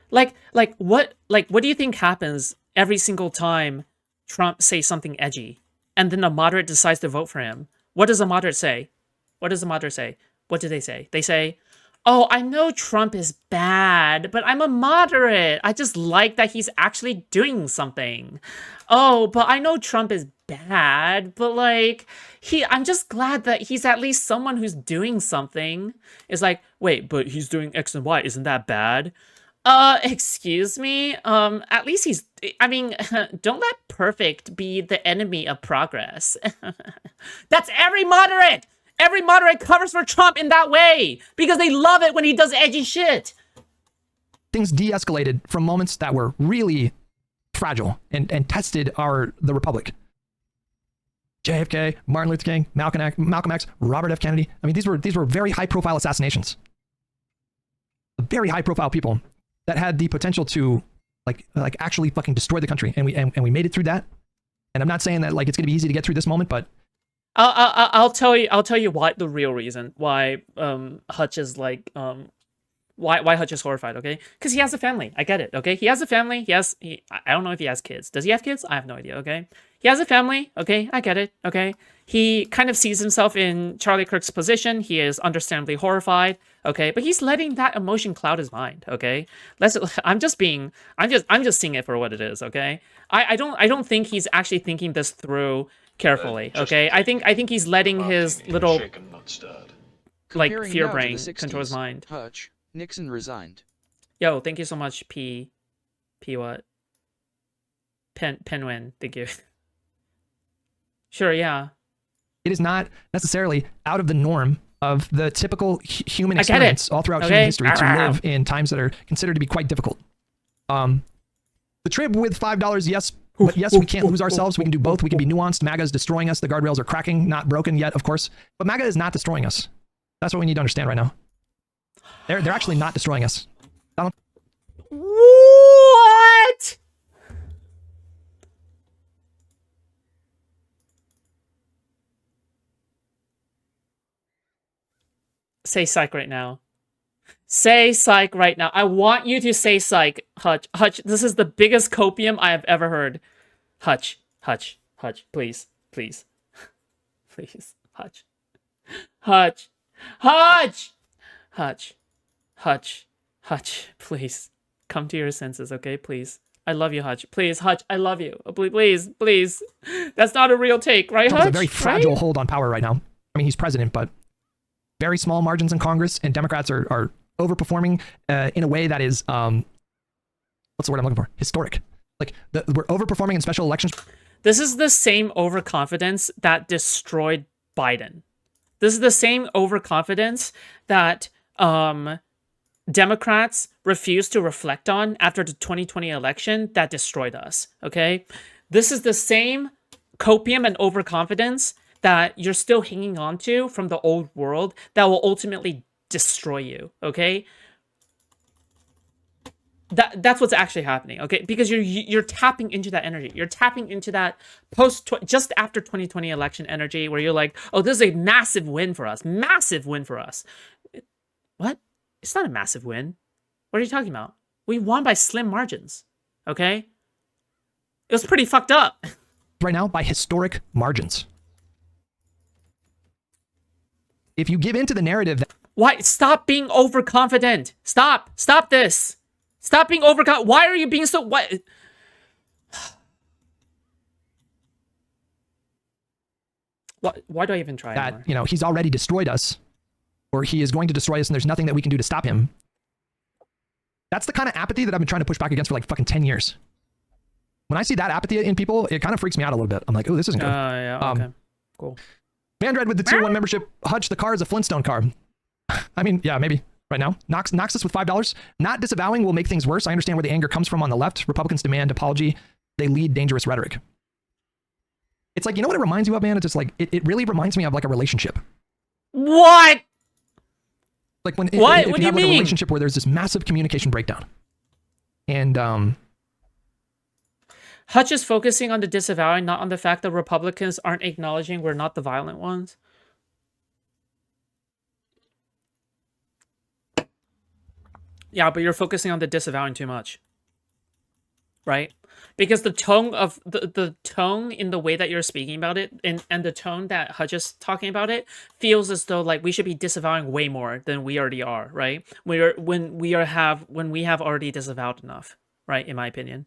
S2: what do you think happens every single time Trump says something edgy and then a moderate decides to vote for him? What does a moderate say? What does a moderate say? What do they say? They say, oh, I know Trump is bad, but I'm a moderate. I just like that he's actually doing something. Oh, but I know Trump is bad, but like, I'm just glad that he's at least someone who's doing something. It's like, wait, but he's doing X and Y. Isn't that bad? Excuse me? At least I mean, don't let perfect be the enemy of progress. That's every moderate! Every moderate covers for Trump in that way because they love it when he does edgy shit.
S1: Things de-escalated from moments that were really fragile and tested the republic. JFK, Martin Luther King, Malcolm X, Robert F. Kennedy. I mean, these were very high-profile assassinations. Very high-profile people that had the potential to like actually fucking destroy the country, and we made it through that. And I'm not saying that like it's going to be easy to get through this moment, but
S2: I'll tell you why the real reason why Hutch is like why Hutch is horrified, okay? Because he has a family. I get it, okay? He has a family. I don't know if he has kids. Does he have kids? I have no idea, okay? He has a family, okay? I get it, okay? He kind of sees himself in Charlie Kirk's position. He is understandably horrified, okay? But he's letting that emotion cloud his mind, okay? I'm just seeing it for what it is, okay? I don't think he's actually thinking this through carefully, okay? I think he's letting his little like fear brain control his mind.
S7: Hutch, Nixon resigned.
S2: Yo, thank you so much, P what? Penwin, thank you. Sure, yeah.
S1: It is not necessarily out of the norm of the typical human experience all throughout human history to live in times that are considered to be quite difficult. The trib with $5, yes. But yes, we can't lose ourselves. We can do both. We can be nuanced. MAGA is destroying us. The guardrails are cracking, not broken yet, of course. But MAGA is not destroying us. That's what we need to understand right now. They're actually not destroying us.
S2: What? Say psych right now. Say psych right now. I want you to say psych, Hutch. Hutch, this is the biggest copium I have ever heard. Hutch, please, please. Please, Hutch. Hutch, please. Come to your senses, okay? Please. I love you, Hutch. Please, Hutch, I love you. Please, please. That's not a real take, right,
S1: Trump
S2: Hutch?
S1: has a very fragile
S2: right?
S1: hold on power right now. I mean, he's president, but very small margins in Congress, and Democrats are overperforming in a way that is, what's the word I'm looking for? Historic. Like, we're overperforming in special elections.
S2: This is the same overconfidence that destroyed Biden. This is the same overconfidence that Democrats refused to reflect on after the 2020 election that destroyed us, okay? This is the same copium and overconfidence that you're still hanging on to from the old world that will ultimately destroy you, okay? That's what's actually happening, okay? Because you're tapping into that energy. You're tapping into that just after 2020 election energy where you're like, oh, this is a massive win for us. Massive win for us. What? It's not a massive win. What are you talking about? We won by slim margins, okay? It was pretty fucked up.
S1: Right now, by historic margins. If you give into the narrative that...
S2: Why? Stop being overconfident. Stop. Stop this. Stop being overconfident. Why are you being so... What? Why do I even try
S1: that,
S2: anymore?
S1: you know, he's already destroyed us, or he is going to destroy us, and there's nothing that we can do to stop him. That's the kind of apathy that I've been trying to push back against for like fucking 10 years. When I see that apathy in people, it kind of freaks me out a little bit. I'm like, oh, this isn't good.
S2: Yeah, okay. Cool.
S1: Mandred with the tier 1 membership. Hutch, the car is a Flintstone car. I mean, yeah, maybe. Right now. Noxus with $5. Not disavowing will make things worse. I understand where the anger comes from on the left. Republicans demand apology. They lead dangerous rhetoric. It's like, you know what it reminds you of, man? It's just like, it really reminds me of like a relationship.
S2: What?
S1: Like when
S2: what?
S1: If
S2: what
S1: you
S2: do
S1: have
S2: you
S1: like
S2: mean?
S1: A relationship where there's this massive communication breakdown. And
S2: Hutch is focusing on the disavowing, not on the fact that Republicans aren't acknowledging we're not the violent ones. Yeah, but you're focusing on the disavowing too much. Right? Because the tone of the tone in the way that you're speaking about it and the tone that Hutch is talking about it feels as though like we should be disavowing way more than we already are, right? When we have already disavowed enough, right? In my opinion.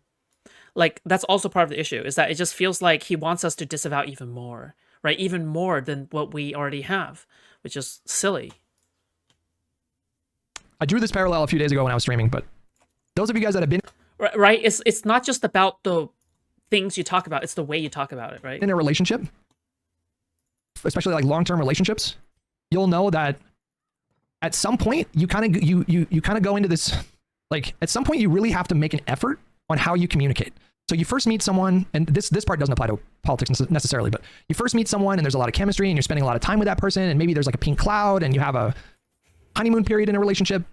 S2: Like that's also part of the issue is that it just feels like he wants us to disavow even more, right? Even more than what we already have, which is silly.
S1: I drew this parallel a few days ago when I was streaming, but those of you guys that have been...
S2: Right? It's not just about the things you talk about, it's the way you talk about it, right?
S1: In a relationship, especially like long-term relationships, you'll know that at some point you kind of go into this, like at some point you really have to make an effort on how you communicate. So you first meet someone, and this part doesn't apply to politics necessarily, but you first meet someone and there's a lot of chemistry and you're spending a lot of time with that person, and maybe there's like a pink cloud and you have a honeymoon period in a relationship.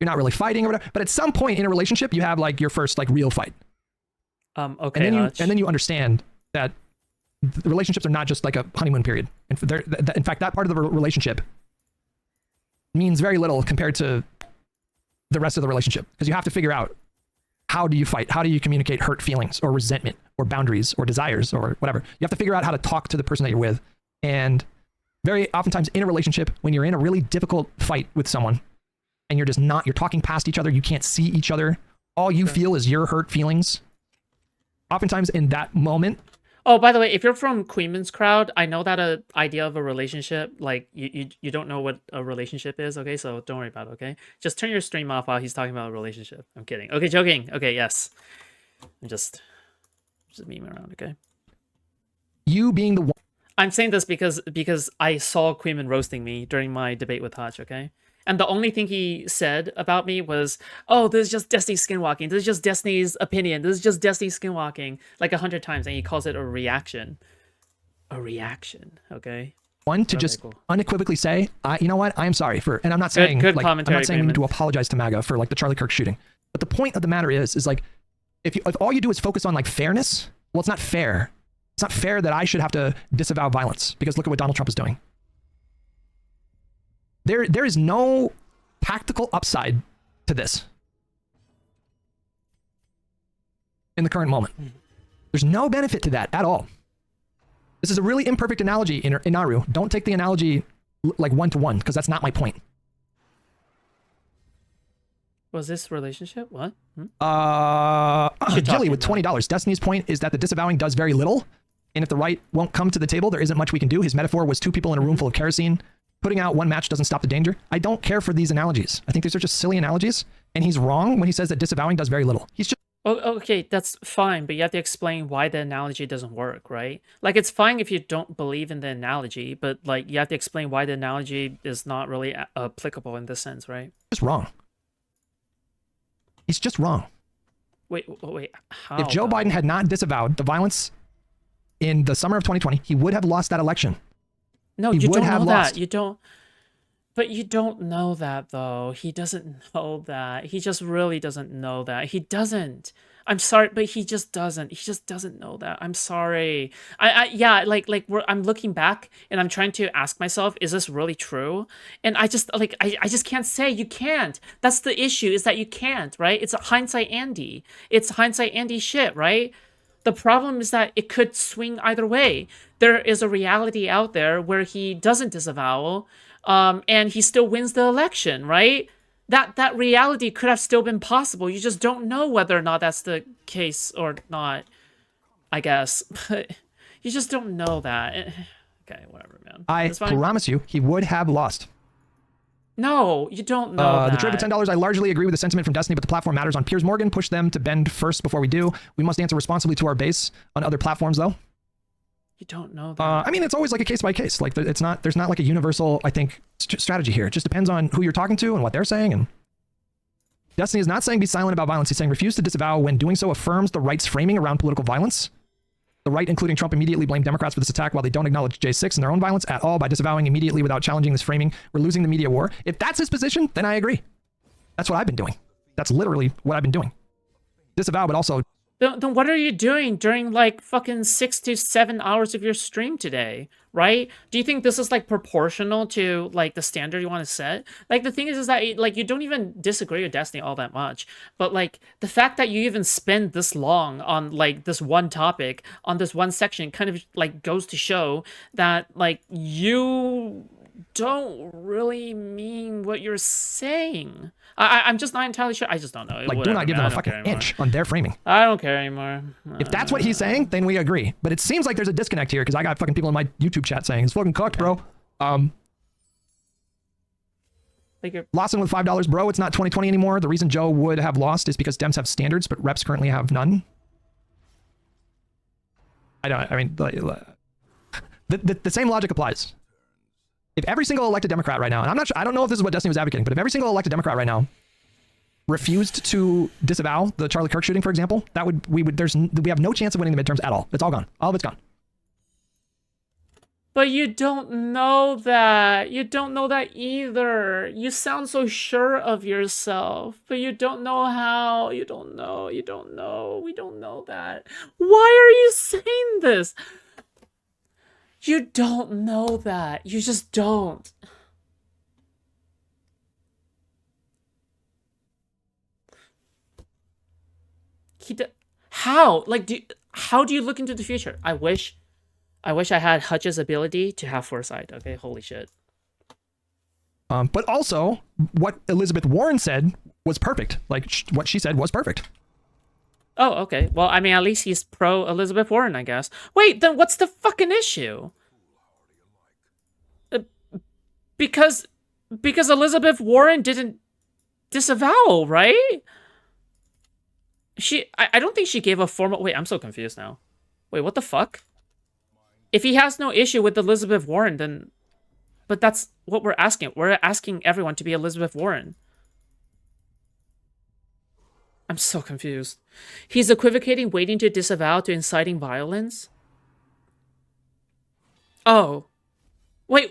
S1: You're not really fighting or whatever, but at some point in a relationship, you have like your first like real fight.
S2: Okay.
S1: And then you understand that the relationships are not just like a honeymoon period. And in fact, that part of the relationship means very little compared to the rest of the relationship, because you have to figure out, how do you fight? How do you communicate hurt feelings or resentment or boundaries or desires or whatever? You have to figure out how to talk to the person that you're with. And very oftentimes in a relationship, when you're in a really difficult fight with someone and you're just not, you're talking past each other, you can't see each other, all you feel is your hurt feelings. Oftentimes in that moment.
S2: Oh, by the way, if you're from Queenman's crowd, I know that idea of a relationship, like you don't know what a relationship is, okay? So don't worry about it, okay? Just turn your stream off while he's talking about a relationship. I'm kidding. Okay, joking. Okay, yes. I'm just memeing around, okay?
S1: You being the one.
S2: I'm saying this because I saw Queenman roasting me during my debate with Hutch, okay? And the only thing he said about me was, oh, this is just Destiny skinwalking. This is just Destiny's opinion. This is just Destiny skinwalking. Like 100 times. And he calls it a reaction. A reaction, okay?
S1: One, to just unequivally say, you know what? I'm sorry for, and I'm not saying,
S2: good
S1: like, I'm
S2: commentary,
S1: not saying we need to apologize to MAGA for like the Charlie Kirk shooting. But the point of the matter is like, if all you do is focus on like fairness, well, it's not fair. It's not fair that I should have to disavow violence, because look at what Donald Trump is doing. There is no tactical upside to this in the current moment. There's no benefit to that at all. This is a really imperfect analogy in Naru. Don't take the analogy like one-to-one, because that's not my point.
S2: Was this relationship? What?
S1: Jilly with $20. Destiny's point is that the disavowing does very little, and if the right won't come to the table, there isn't much we can do. His metaphor was 2 people in a room full of kerosene. Putting out 1 match doesn't stop the danger. I don't care for these analogies. I think these are just silly analogies, and he's wrong when he says that disavowing does very little. He's just...
S2: Oh, okay, that's fine, but you have to explain why the analogy doesn't work, right? Like, it's fine if you don't believe in the analogy, but, like, you have to explain why the analogy is not really applicable in this sense, right?
S1: Just wrong. He's just wrong.
S2: Wait, how?
S1: If Joe Biden had not disavowed the violence in the summer of 2020, he would have lost that election.
S2: No, you don't know that. You don't. But you don't know that, though. He doesn't know that. He just really doesn't know that. He doesn't. I'm sorry, but he just doesn't. He just doesn't know that. I'm sorry. I'm looking back and I'm trying to ask myself, is this really true? And I just can't say. You can't. That's the issue, is that you can't, right? It's a hindsight Andy. It's hindsight Andy shit, right? The problem is that it could swing either way. There is a reality out there where he doesn't disavow, and he still wins the election, right? That reality could have still been possible. You just don't know whether or not that's the case or not, I guess. But you just don't know that. Okay, whatever, man.
S1: I promise you, he would have lost.
S2: No, you don't know that.
S1: The trade for $10, I largely agree with the sentiment from Destiny, but the platform matters. On Piers Morgan, push them to bend first before we do. We must answer responsibly to our base. On other platforms, though,
S2: you don't know that.
S1: I mean, it's always like a case by case. Like, there's not like a universal, I think, strategy here. It just depends on who you're talking to and what they're saying. And Destiny is not saying be silent about violence. He's saying refuse to disavow when doing so affirms the right's framing around political violence. The right, including Trump, immediately blamed Democrats for this attack while they don't acknowledge J6 and their own violence at all by disavowing immediately without challenging this framing. We're losing the media war. If that's his position, then I agree. That's what I've been doing. That's literally what I've been doing. Disavow, but also...
S2: Then what are you doing during, like, fucking 6 to 7 hours of your stream today, right? Do you think this is, like, proportional to, like, the standard you want to set? Like, the thing is that, like, you don't even disagree with Destiny all that much. But, like, the fact that you even spend this long on, like, this one topic, on this one section, kind of, like, goes to show that, like, you don't really mean what you're saying. I'm just not entirely sure. I just don't know.
S1: Like, whatever, do not give them a fucking inch on their framing.
S2: I don't care anymore.
S1: If that's what he's saying, then we agree. But it seems like there's a disconnect here because I got fucking people in my YouTube chat saying, it's fucking cooked, bro. Lawson with $5, bro. It's not 2020 anymore. The reason Joe would have lost is because Dems have standards, but reps currently have none. I mean, the same logic applies. If every single elected Democrat right now, and I'm not sure, I don't know if this is what Destiny was advocating, but if every single elected Democrat right now refused to disavow the Charlie Kirk shooting, for example, we have no chance of winning the midterms at all. It's all gone. All of it's gone.
S2: But you don't know that. You don't know that either. You sound so sure of yourself, but you don't know how. You don't know. We don't know that. Why are you saying this? You don't know that. You just don't. How? Like, how do you look into the future? I wish I had Hutch's ability to have foresight. Okay, holy shit.
S1: But also, what Elizabeth Warren said was perfect. Like, what she said was perfect.
S2: Oh, okay. Well, I mean, at least he's pro Elizabeth Warren, I guess. Wait, then what's the fucking issue? Because Elizabeth Warren didn't disavow, right? I don't think she gave a formal... Wait, I'm so confused now. Wait, what the fuck? If he has no issue with Elizabeth Warren, then... But that's what we're asking. We're asking everyone to be Elizabeth Warren. I'm so confused. He's equivocating waiting to disavow to inciting violence? Oh. Wait.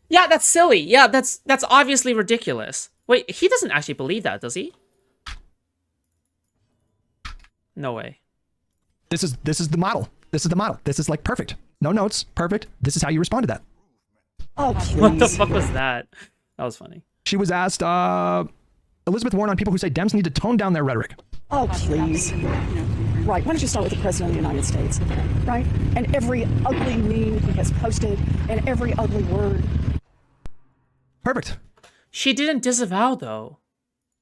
S2: Yeah, that's silly. Yeah, that's obviously ridiculous. Wait, he doesn't actually believe that, does he? No way.
S1: This is the model. This is the model. This is like perfect. No notes. Perfect. This is how you respond to that.
S8: Oh, please.
S2: What the fuck was that? That was funny.
S1: She was asked, Elizabeth Warren on people who say Dems need to tone down their rhetoric.
S8: Oh, please. Right, why don't you start with the President of the United States, right? And every ugly meme he has posted and every ugly word.
S1: Perfect.
S2: She didn't disavow, though.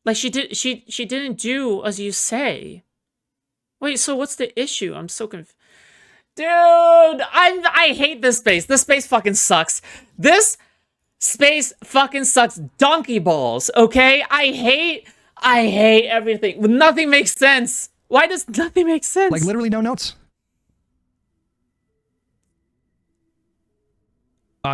S2: Like she didn't do as you say. Wait, so what's the issue? I'm so confused. Dude, I hate this space. This space fucking sucks. This space fucking sucks donkey balls, okay? I hate everything. Nothing makes sense. Why does nothing make sense?
S1: Like literally no notes.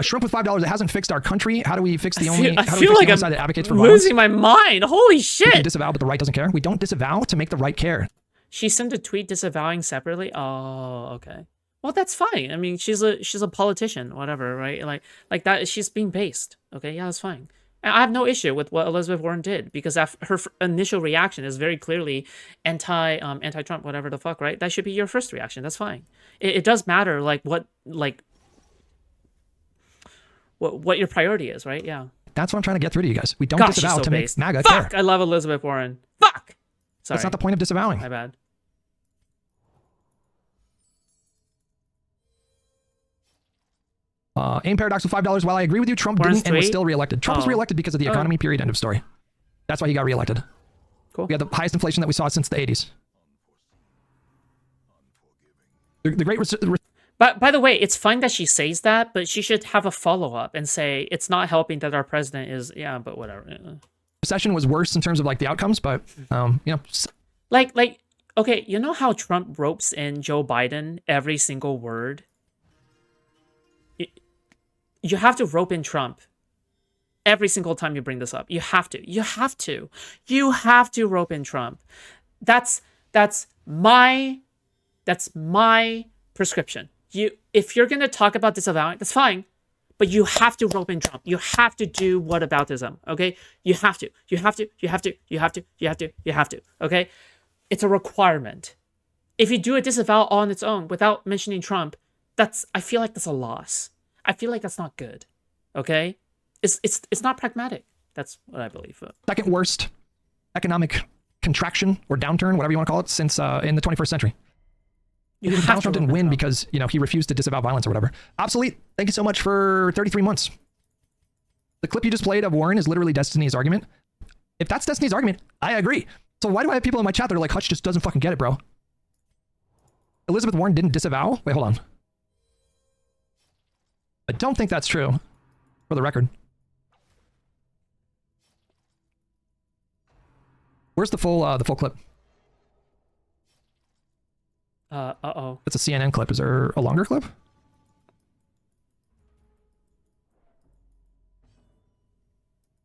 S1: Shrimp with $5. It hasn't fixed our country. How do we fix the only?
S2: I feel like I'm
S1: that advocates for
S2: losing my mind. Holy shit!
S1: We can disavow, but the right doesn't care. We don't disavow to make the right care.
S2: She sent a tweet disavowing separately. Oh, okay. Well, that's fine. I mean, she's a politician, whatever, right? Like that. She's being based. Okay, yeah, that's fine. And I have no issue with what Elizabeth Warren did because her initial reaction is very clearly anti-Trump, whatever the fuck, right? That should be your first reaction. That's fine. It does matter, what your priority is, right? Yeah.
S1: That's what I'm trying to get through to you guys. We don't disavow to make MAGA
S2: Fuck!
S1: care.
S2: I love Elizabeth Warren. Fuck! Sorry.
S1: That's not the point of disavowing.
S2: My bad.
S1: AIM Paradox with $5. While I agree with you, Trump
S2: Warren's
S1: didn't and was still reelected. Trump was reelected because of the economy, period, end of story. That's why he got reelected.
S2: Cool.
S1: We had the highest inflation that we saw since the 80s. The great...
S2: But by the way, it's fine that she says that, but she should have a follow-up and say, it's not helping that our president is... Yeah, but whatever.
S1: Recession was worse in terms of like the outcomes, but, you know...
S2: Like, okay, you know how Trump ropes in Joe Biden every single word? You have to rope in Trump every single time you bring this up. You have to. You have to. You have to rope in Trump. That's my prescription. If you're gonna talk about disavowing, that's fine, but you have to rope in Trump. You have to do whataboutism. Okay? You have to. You have to. You have to. You have to. You have to. You have to. Okay? It's a requirement. If you do a disavow on its own without mentioning Trump, I feel like that's a loss. I feel like that's not good. Okay? It's not pragmatic. That's what I believe.
S1: Second worst economic contraction or downturn, whatever you want to call it, since in the 21st century. Donald Trump didn't win because, you know, he refused to disavow violence or whatever. Obsolete. Thank you so much for 33 months. The clip you just played of Warren is literally Destiny's argument. If that's Destiny's argument, I agree. So why do I have people in my chat that are like, Hutch just doesn't fucking get it, bro? Elizabeth Warren didn't disavow? Wait, hold on. I don't think that's true, for the record. Where's the full clip?
S2: Uh-oh.
S1: It's a CNN clip. Is there a longer clip?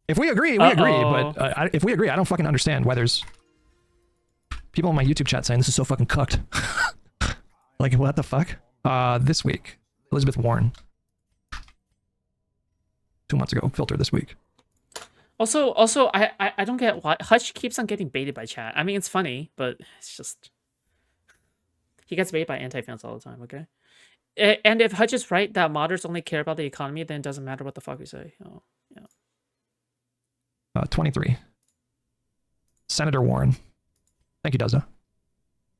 S1: If we agree, we agree. But if we agree, I don't fucking understand why there's people in my YouTube chat saying this is so fucking cucked. Like, what the fuck? This week, Elizabeth Warren. 2 months ago, filter this week.
S2: Also, I don't get why Hutch keeps on getting baited by chat. I mean, it's funny, but it's just he gets baited by anti-fans all the time. Okay, and if Hutch is right that modders only care about the economy, then it doesn't matter what the fuck we say. Oh, yeah.
S1: 23. Senator Warren. Thank you, Duzza.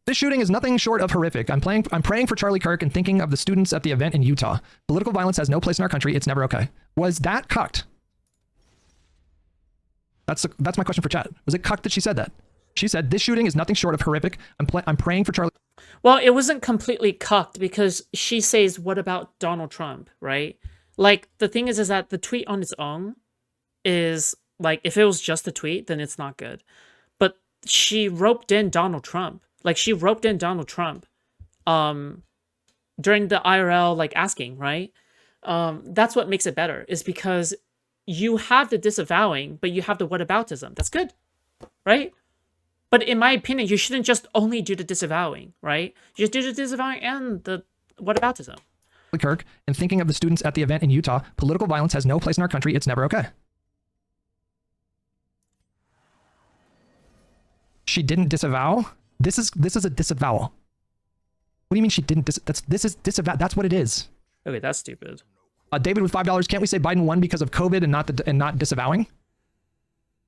S1: This shooting is nothing short of horrific. I'm praying for Charlie Kirk and thinking of the students at the event in Utah. Political violence has no place in our country. It's never okay. Was that cucked? That's my question for chat. Was it cucked that she said that? She said, this shooting is nothing short of horrific. I'm praying for Charlie.
S2: Well, it wasn't completely cucked because she says, what about Donald Trump, right? Like, the thing is that the tweet on its own is, like, if it was just a tweet, then it's not good. But she roped in Donald Trump. Like, she roped in Donald Trump during the IRL, like, asking, right? That's what makes it better, is because you have the disavowing, but you have the whataboutism. That's good, right? But in my opinion, you shouldn't just only do the disavowing, right? You just do the disavowing and the whataboutism.
S1: Kirk, and thinking of the students at the event in Utah, political violence has no place in our country. It's never okay. She didn't disavow? This is a disavowal. What do you mean she didn't this is disavow? That's what it is.
S2: Okay, that's stupid.
S1: David with $5. Can't we say Biden won because of COVID and not disavowing?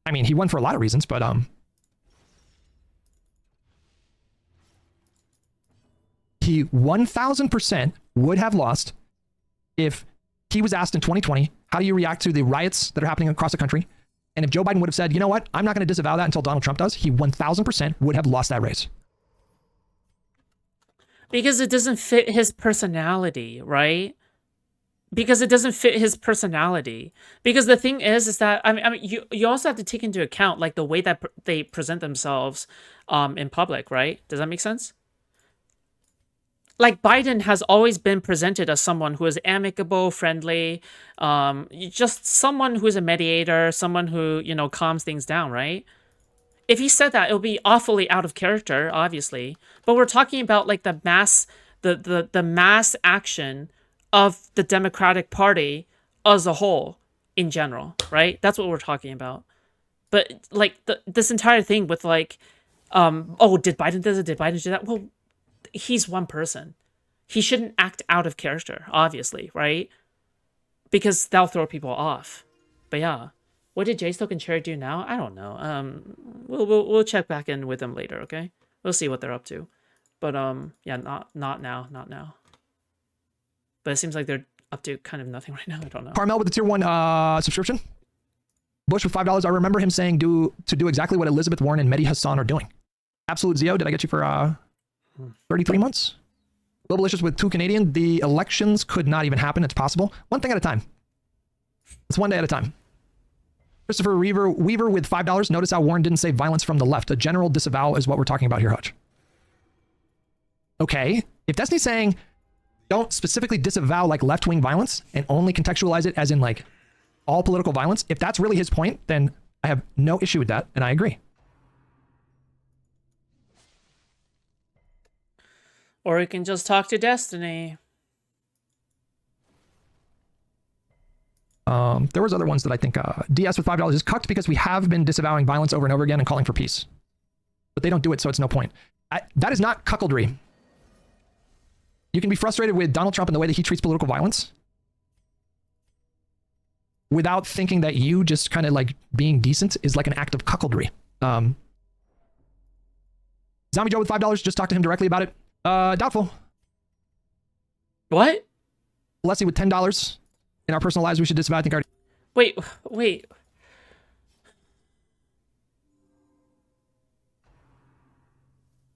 S1: I mean, he won for a lot of reasons, but he 1000% would have lost if he was asked in 2020, how do you react to the riots that are happening across the country? And if Joe Biden would have said, you know what, I'm not going to disavow that until Donald Trump does, he 1000% would have lost that race.
S2: Because it doesn't fit his personality, right? Because it doesn't fit his personality. Because the thing is that I mean, you also have to take into account like the way that they present themselves in public, right? Does that make sense? Like Biden has always been presented as someone who is amicable, friendly, just someone who is a mediator, someone who, you know, calms things down, right? If he said that, it would be awfully out of character, obviously. But we're talking about like the mass action of the Democratic Party as a whole in general, right? That's what we're talking about. But like this entire thing with like, oh, did Biden do this? Did Biden do that? Well, he's one person. He shouldn't act out of character, obviously, right? Because that'll throw people off. But yeah. What did J-Stoke and Cherry do now? I don't know. We'll check back in with them later, okay? We'll see what they're up to. But yeah, not now. But it seems like they're up to kind of nothing right now. I don't know.
S1: Carmel with the tier 1 subscription. Bush with $5. I remember him saying to do exactly what Elizabeth Warren and Mehdi Hassan are doing. Absolute Zio, did I get you for 33 months? Globalicious with 2 Canadian. The elections could not even happen. It's possible. One thing at a time. It's one day at a time. Christopher Weaver with $5. Notice how Warren didn't say violence from the left. A general disavowal is what we're talking about here, Hutch. Okay. If Destiny's saying don't specifically disavow like left-wing violence and only contextualize it as in like all political violence, if that's really his point, then I have no issue with that, and I agree.
S2: Or you can just talk to Destiny.
S1: There was other ones that I think DS with $5 is cucked because we have been disavowing violence over and over again and calling for peace. But they don't do it, so it's no point. That is not cuckoldry. You can be frustrated with Donald Trump and the way that he treats political violence without thinking that you just kind of like being decent is like an act of cuckoldry. Zombie Joe with $5, just talk to him directly about it. Doubtful.
S2: What?
S1: Leslie with $10. In our personal lives, we should disavow. I think
S2: Wait.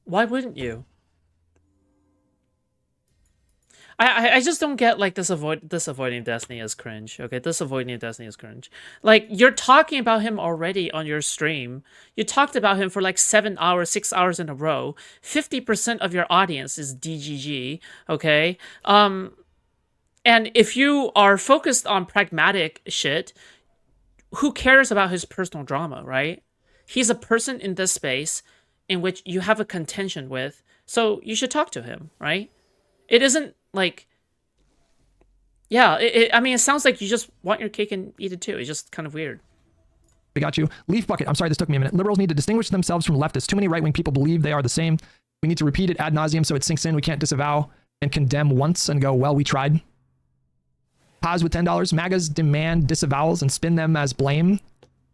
S2: Why wouldn't you? I just don't get like this avoiding Destiny is cringe. Okay, this avoiding Destiny is cringe. Like you're talking about him already on your stream. You talked about him for like 7 hours, 6 hours in a row. 50% of your audience is DGG. Okay. And if you are focused on pragmatic shit, who cares about his personal drama, right? He's a person in this space in which you have a contention with, so you should talk to him, right? It isn't like, yeah, I mean, it sounds like you just want your cake and eat it too. It's just kind of weird.
S1: We got you. Leaf Bucket. I'm sorry, this took me a minute. Liberals need to distinguish themselves from leftists. Too many right-wing people believe they are the same. We need to repeat it ad nauseum so it sinks in. We can't disavow and condemn once and go, well, we tried. Paz with $10. MAGAs demand disavowals and spin them as blame.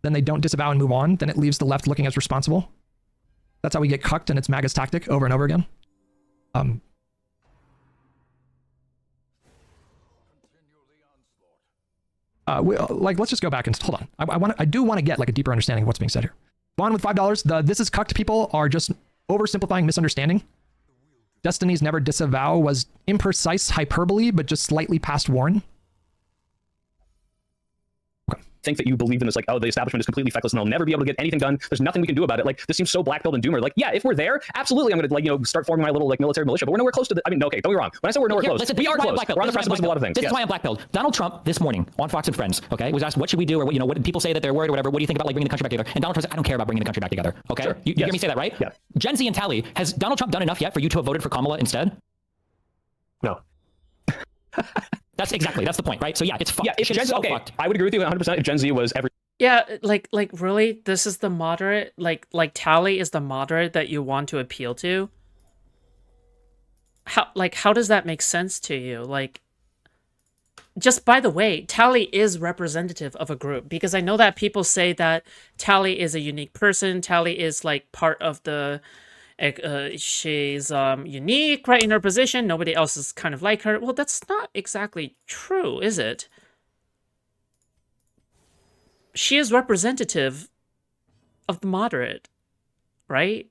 S1: Then they don't disavow and move on. Then it leaves the left looking as responsible. That's how we get cucked, and it's MAGA's tactic over and over again. Let's just go back and hold on. I do want to get like a deeper understanding of what's being said here. Vaughn with $5. The this is cucked people are just oversimplifying misunderstanding. Destiny's never disavow was imprecise hyperbole, but just slightly past Warren.
S3: Think that you believe in this, like, oh, the establishment is completely feckless and they'll never be able to get anything done. There's nothing we can do about it. Like, this seems so black-pilled and doomer. Like, yeah, if we're there, absolutely, I'm going to, like, you know, start forming my little, like, military militia. But we're nowhere close to the, I mean, okay, don't be wrong. When I say we're nowhere close, we are close. We're on the precipice of a lot of things.
S4: This is why I'm black-pilled. Donald Trump this morning on Fox and Friends, okay, was asked, what should we do? Or, you know, what did people say that they're worried or whatever? What do you think about, like, bringing the country back together? And Donald Trump said, I don't care about bringing the country back together. Okay?
S3: Sure.
S4: You hear me say that, right?
S3: Yeah.
S4: Gen Z and Tally, has Donald Trump done enough yet for you to have voted for Kamala instead?
S3: No.
S4: That's the point, right? So yeah, it's fucked.
S3: Yeah, if Gen Z, okay, fucked. I would agree with you 100% if Gen Z was every.
S2: Yeah, like really, this is the moderate, like Tally is the moderate that you want to appeal to. How does that make sense to you? Like, just by the way, Tally is representative of a group, because I know that people say that Tally is a unique person. Tally is like part of the, she's unique, right, in her position. Nobody else is kind of like her. Well, that's not exactly true, is it? she is representative of the moderate, right?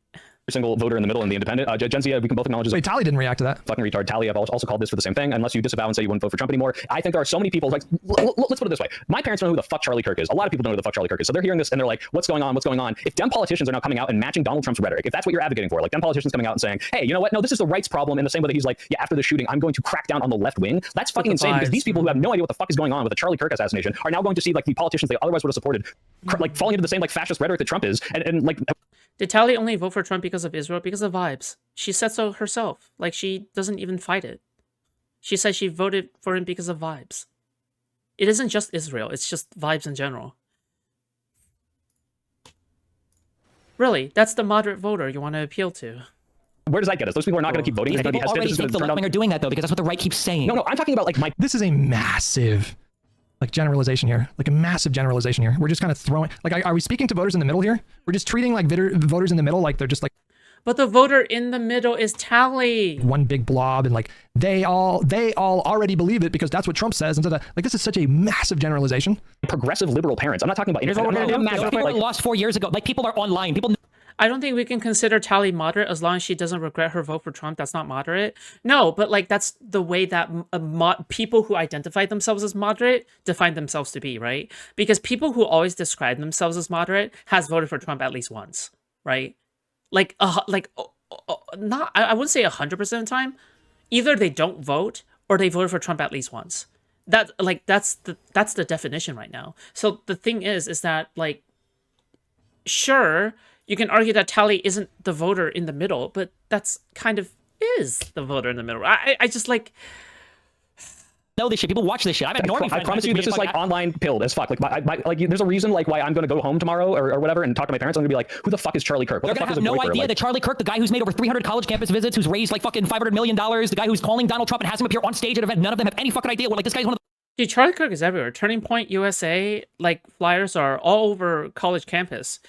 S3: Single voter in the middle and the independent. Genzia, we can both acknowledge.
S1: Wait, Tally didn't react to that.
S3: Fucking retard. Tally, I've also called this for the same thing. Unless you disavow and say you wouldn't vote for Trump anymore. I think there are so many people, like, let's put it this way. My parents don't know who the fuck Charlie Kirk is. A lot of people don't know who the fuck Charlie Kirk is. So they're hearing this and they're like, what's going on? What's going on? If Dem politicians are now coming out and matching Donald Trump's rhetoric, if that's what you're advocating for, like Dem politicians coming out and saying, hey, you know what? No, this is the rights problem, in the same way that he's like, yeah, after the shooting, I'm going to crack down on the left wing. That's fucking insane, because these people who have no idea what the fuck is going on with the Charlie Kirk assassination are now going to see like the politicians they otherwise would have supported, like falling into the same like fascist rhetoric that Trump is. And like,
S2: did Tally only vote for Trump because of Israel? Because of vibes. She said so herself. Like, she doesn't even fight it. She said she voted for him because of vibes. It isn't just Israel. It's just vibes in general. Really, that's the moderate voter you want to appeal to.
S3: Where does that get us? Those people are not going to keep voting.
S4: These people already think the left wing are doing that, though, because that's what the right keeps saying.
S3: No, I'm talking about like my...
S1: This is a massive... like generalization here, like a massive generalization here. We're just kind of throwing, like, are we speaking to voters in the middle here? We're just treating like voters in the middle like they're just like.
S2: But the voter in the middle is Tally.
S1: One big blob, and like they all already believe it because that's what Trump says. And so like this is such a massive generalization.
S3: Progressive liberal parents. I'm not talking about.
S4: People lost 4 years ago. Like people are online. People.
S2: I don't think we can consider Tally moderate as long as she doesn't regret her vote for Trump. That's not moderate. No, but like that's the way that people who identify themselves as moderate define themselves to be, right? Because people who always describe themselves as moderate has voted for Trump at least once, right? Like not, I wouldn't say 100% of the time. Either they don't vote or they voted for Trump at least once. That's the definition right now. So the thing is that like, sure, you can argue that Tally isn't the voter in the middle, but that's kind of is the voter in the middle. I just like...
S4: know this shit. People watch this shit. I
S3: promise you, this is like online pilled as fuck. Like, there's a reason like why I'm going to go home tomorrow or whatever and talk to my parents. I'm going to be like, who the fuck is Charlie Kirk?
S4: They're going to have no idea that Charlie Kirk, the guy who's made over 300 college campus visits, who's raised like fucking $500 million, the guy who's calling Donald Trump and has him appear on stage at an event, none of them have any fucking idea. Well, like this guy's one of the...
S2: Dude, Charlie Kirk is everywhere. Turning Point USA, like flyers are all over college campus.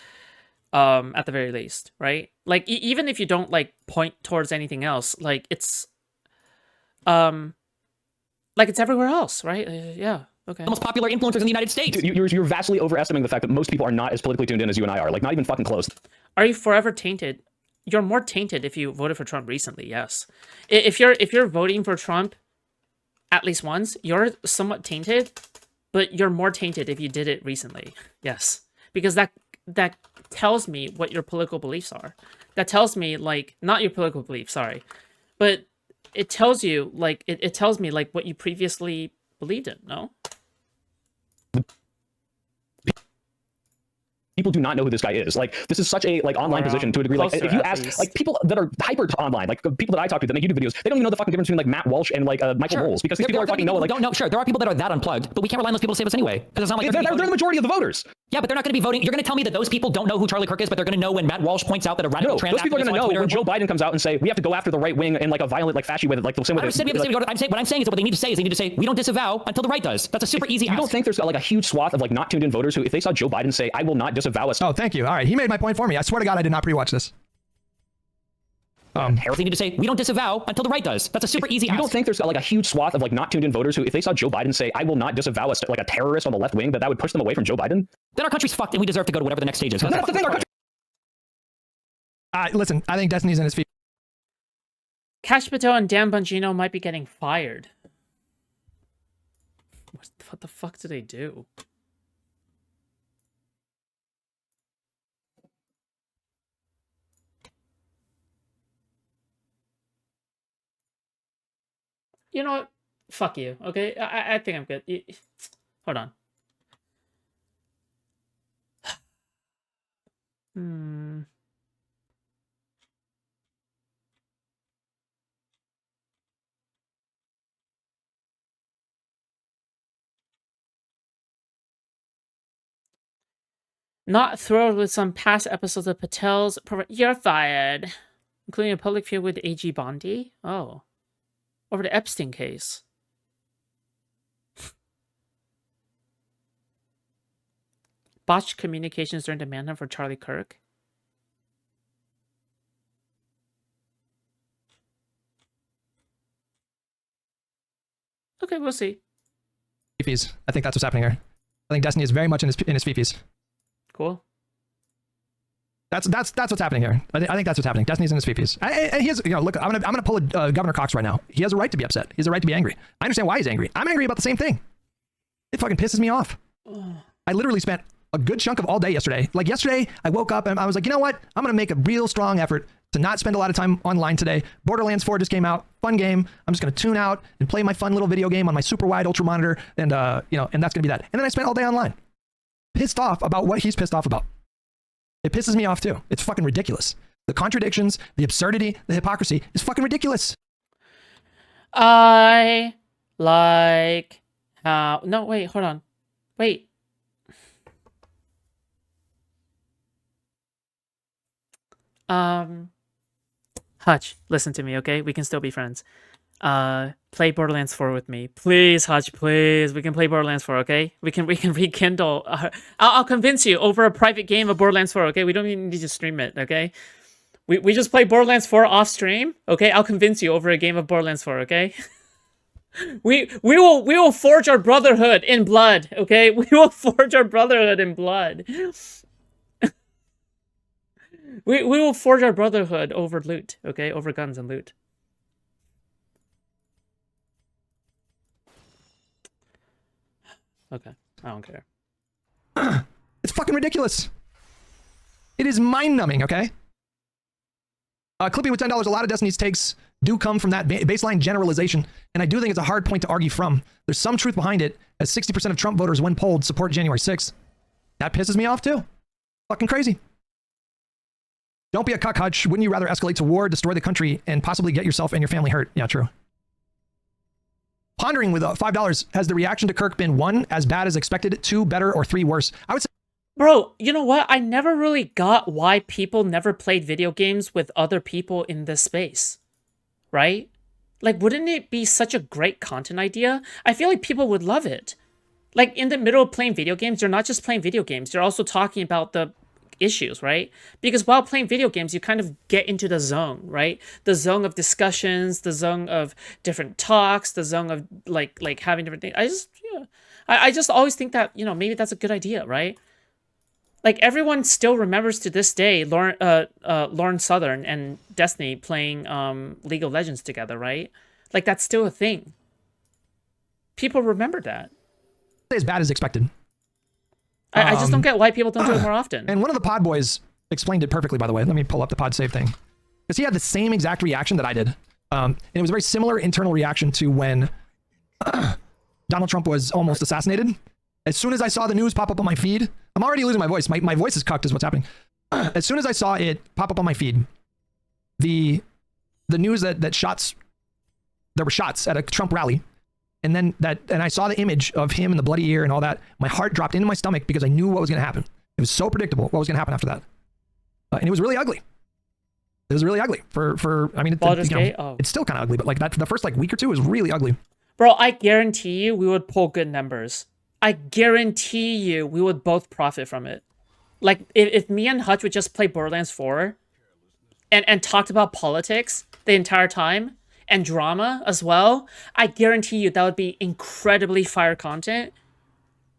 S2: At the very least, right? Like even if you don't like point towards anything else, like it's everywhere else, right? Yeah. Okay.
S4: The most popular influencers in the United States.
S3: Dude, you're vastly overestimating the fact that most people are not as politically tuned in as you and I are. Like not even fucking close.
S2: Are you forever tainted? You're more tainted if you voted for Trump recently. Yes. If you're voting for Trump at least once, you're somewhat tainted, but you're more tainted if you did it recently. Yes, because that tells me what your political beliefs are. That tells me, like, not your political beliefs, sorry, but it tells you, like, it tells me, like, what you previously believed in, no?
S3: People do not know who this guy is. Like, this is such a like online position to a degree. Like, if you ask like people that are hyper online, like people that I talk to that make YouTube videos, they don't even know the fucking difference between like Matt Walsh and like Michael Knowles, because these people are fucking know like
S4: don't know. Sure, there are people that are that unplugged, but we can't rely on those people to save us anyway. Because it's not like
S3: they're the majority of the voters.
S4: Yeah, but they're not going to be voting. You're going to tell me that those people don't know who Charlie Kirk is, but they're going to know when Matt Walsh points out that a radical trans.
S3: Those people are going to know when Joe Biden comes out and say we have to go after the right wing in like a violent, like fascist way, like the same way.
S4: What I'm saying is that what they need to say is they need to say we don't disavow until the right does. That's a super easy.
S3: You don't think there's like a huge swath of like not tuned in voters who, if they saw Joe Biden say I will not disavow us.
S1: Oh, thank you. All right, he made my point for me. I swear to God, I did not pre-watch this.
S4: They need to say we don't disavow until the right does. That's a super easy.
S3: You don't think there's like a huge swath of like not tuned in voters who, if they saw Joe Biden say I will not disavow us like a terrorist on the left wing, that would push them away from Joe Biden?
S4: Then our country's fucked and we deserve to go to whatever the next stage is.
S3: That's the thing. Our country...
S1: Listen, I think Destiny's in his feet.
S2: Cash Patel and Dan Bongino might be getting fired. What the fuck do they do? You know what? Fuck you, okay? I think I'm good. Hold on. Not thrilled with some past episodes of Patel's... You're fired. Including a public feud with AG Bondi? Oh. Over the Epstein case. Botched communications during the manhunt for Charlie Kirk. Okay, we'll see.
S1: I think that's what's happening here. I think Destiny is very much in his fifis.
S2: Cool.
S1: That's what's happening here. I think that's what's happening. Destiny's in his fifis. He has, look, I'm gonna pull a Governor Cox right now. He has a right to be upset. He has a right to be angry. I understand why he's angry. I'm angry about the same thing. It fucking pisses me off. I literally spent a good chunk of all day yesterday. Like yesterday, I woke up and I was like, you know what? I'm gonna make a real strong effort to not spend a lot of time online today. Borderlands 4 just came out, fun game. I'm just gonna tune out and play my fun little video game on my super wide ultra monitor, and and that's gonna be that. And then I spent all day online, pissed off about what he's pissed off about. It pisses me off too. It's fucking ridiculous. The contradictions, the absurdity, the hypocrisy is fucking ridiculous.
S2: I like how... No, wait, hold on. Wait. Hutch, listen to me, okay? We can still be friends. Play Borderlands 4 with me. Please, Hutch, please. We can play Borderlands 4, okay? We can rekindle. I'll convince you over a private game of Borderlands 4, okay? We don't even need to stream it, okay? We just play Borderlands 4 off stream, okay? I'll convince you over a game of Borderlands 4, okay? we will forge our brotherhood in blood, okay? We will forge our brotherhood in blood. we will forge our brotherhood over loot, okay? Over guns and loot. Okay, I don't care.
S1: It's fucking ridiculous. It is mind-numbing, okay? Clippy with $10, a lot of Destiny's takes do come from that baseline generalization, and I do think it's a hard point to argue from. There's some truth behind it, as 60% of Trump voters, when polled, support January 6th. That pisses me off, too. Fucking crazy. Don't be a cuck, Hutch. Wouldn't you rather escalate to war, destroy the country, and possibly get yourself and your family hurt? Yeah, true. Pondering with $5, has the reaction to Kirk been 1, as bad as expected, 2, better, or 3, worse? I would say...
S2: Bro, you know what? I never really got why people never played video games with other people in this space. Right? Like, wouldn't it be such a great content idea? I feel like people would love it. Like, in the middle of playing video games, they're not just playing video games. They're also talking about the issues, right? Because while playing video games, you kind of get into the zone, right? The zone of discussions, the zone of different talks, the zone of like having different things. I just always think that, maybe that's a good idea, right? Like, everyone still remembers to this day Lauren Southern and Destiny playing League of Legends together, right? Like, that's still a thing. People remember that.
S1: As bad as expected.
S2: I just don't get why people don't do it more often.
S1: And one of the pod boys explained it perfectly, by the way. Let me pull up the pod save thing. Because he had the same exact reaction that I did. And it was a very similar internal reaction to when Donald Trump was almost assassinated. As soon as I saw the news pop up on my feed, I'm already losing my voice. My voice is cucked is what's happening. As soon as I saw it pop up on my feed, the news that there were shots at a Trump rally, and I saw the image of him and the bloody ear and all that, my heart dropped into my stomach because I knew what was going to happen. It was so predictable what was going to happen after that. And it was really ugly. It was really ugly it's still kind of ugly, but like that, the first week or two was really ugly.
S2: Bro, I guarantee you we would pull good numbers. I guarantee you we would both profit from it. Like, if me and Hutch would just play Borderlands 4 and talked about politics the entire time and drama as well, I guarantee you that would be incredibly fire content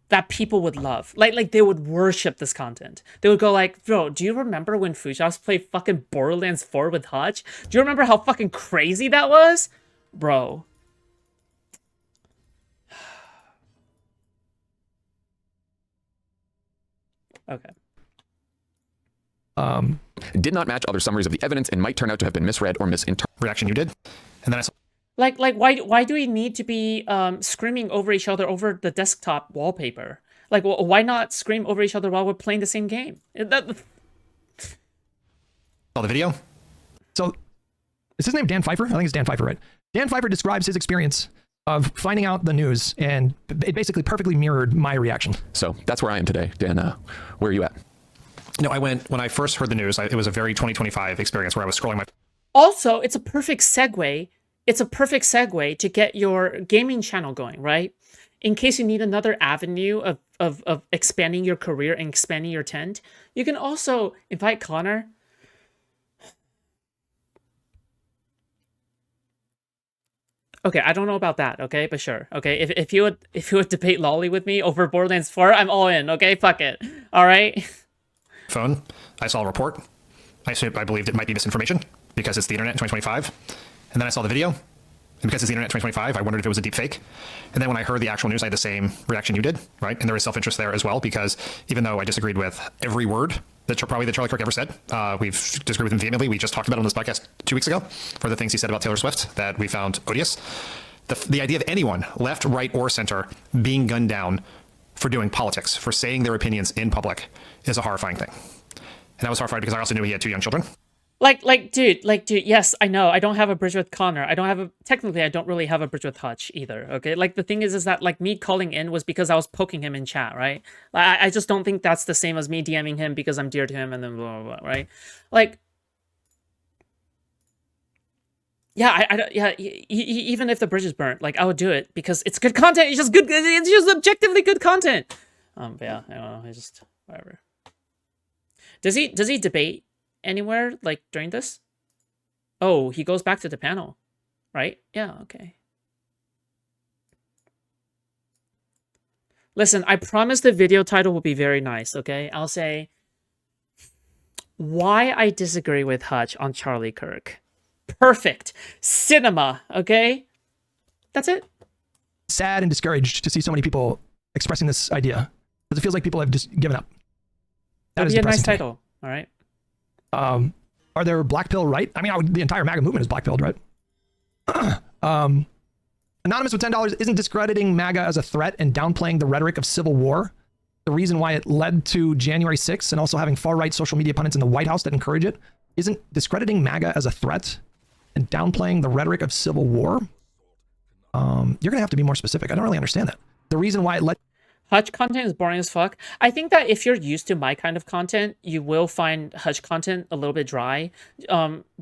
S2: that people would love. Like they would worship this content. They would go like, bro, do you remember when Foodshops played fucking Borderlands 4 with Hutch? Do you remember how fucking crazy that was? Bro. Okay.
S6: Did not match other summaries of the evidence and might turn out to have been misread or misinterpreted.
S9: Reaction you did, and then I saw.
S2: Like why do we need to be screaming over each other over the desktop wallpaper? Like, why not scream over each other while we're playing the same game?
S9: Saw the video.
S1: So, is his name Dan Pfeiffer? I think it's Dan Pfeiffer, right? Dan Pfeiffer describes his experience of finding out the news, and it basically perfectly mirrored my reaction.
S6: So that's where I am today. Dan, where are you at?
S9: No, when I first heard the news, it was a very 2025 experience where I was scrolling my...
S2: Also, it's a perfect segue. It's a perfect segue to get your gaming channel going, right? In case you need another avenue of expanding your career and expanding your tent, you can also invite Connor. Okay, I don't know about that, okay? But sure, okay? If you would debate Lolly with me over Borderlands 4, I'm all in, okay? Fuck it. All right?
S9: Phone. I saw a report. I believed it might be misinformation because it's the internet in 2025. And then I saw the video. And because it's the internet in 2025, I wondered if it was a deep fake. And then when I heard the actual news, I had the same reaction you did, right? And there was self-interest there as well, because even though I disagreed with every word that Charlie Kirk ever said, we've disagreed with him vehemently. We just talked about it on this podcast 2 weeks ago for the things he said about Taylor Swift that we found odious. The idea of anyone, left, right, or center, being gunned down for doing politics, for saying their opinions in public, is a horrifying thing. And I was horrified because I also knew he had 2 young children.
S2: Dude, yes, I know. I don't have a bridge with Connor. Technically, I don't really have a bridge with Hutch either, okay? Like, the thing is that, like, me calling in was because I was poking him in chat, right? I just don't think that's the same as me DMing him because I'm dear to him and then blah, blah, blah, right? Like, yeah, even if the bridge is burnt, like, I would do it because it's good content. It's just objectively good content. But yeah, I don't know. It's just, whatever. Does he debate anywhere, like, during this? Oh, he goes back to the panel, right? Yeah, okay. Listen, I promise the video title will be very nice, okay? I'll say, why I disagree with Hutch on Charlie Kirk. Perfect. Cinema, okay? That's it.
S1: Sad and discouraged to see so many people expressing this idea, because it feels like people have just given up.
S2: That'd be a nice title, all right?
S1: Are there black pill right? I mean, the entire MAGA movement is black pilled, right? Anonymous with $10 isn't discrediting MAGA as a threat and downplaying the rhetoric of civil war. The reason why it led to January 6th and also having far-right social media pundits in the White House that encourage it isn't discrediting MAGA as a threat and downplaying the rhetoric of civil war. You're going to have to be more specific. I don't really understand that. The reason why it led...
S2: Hutch content is boring as fuck. I think that if you're used to my kind of content, you will find Hutch content a little bit dry.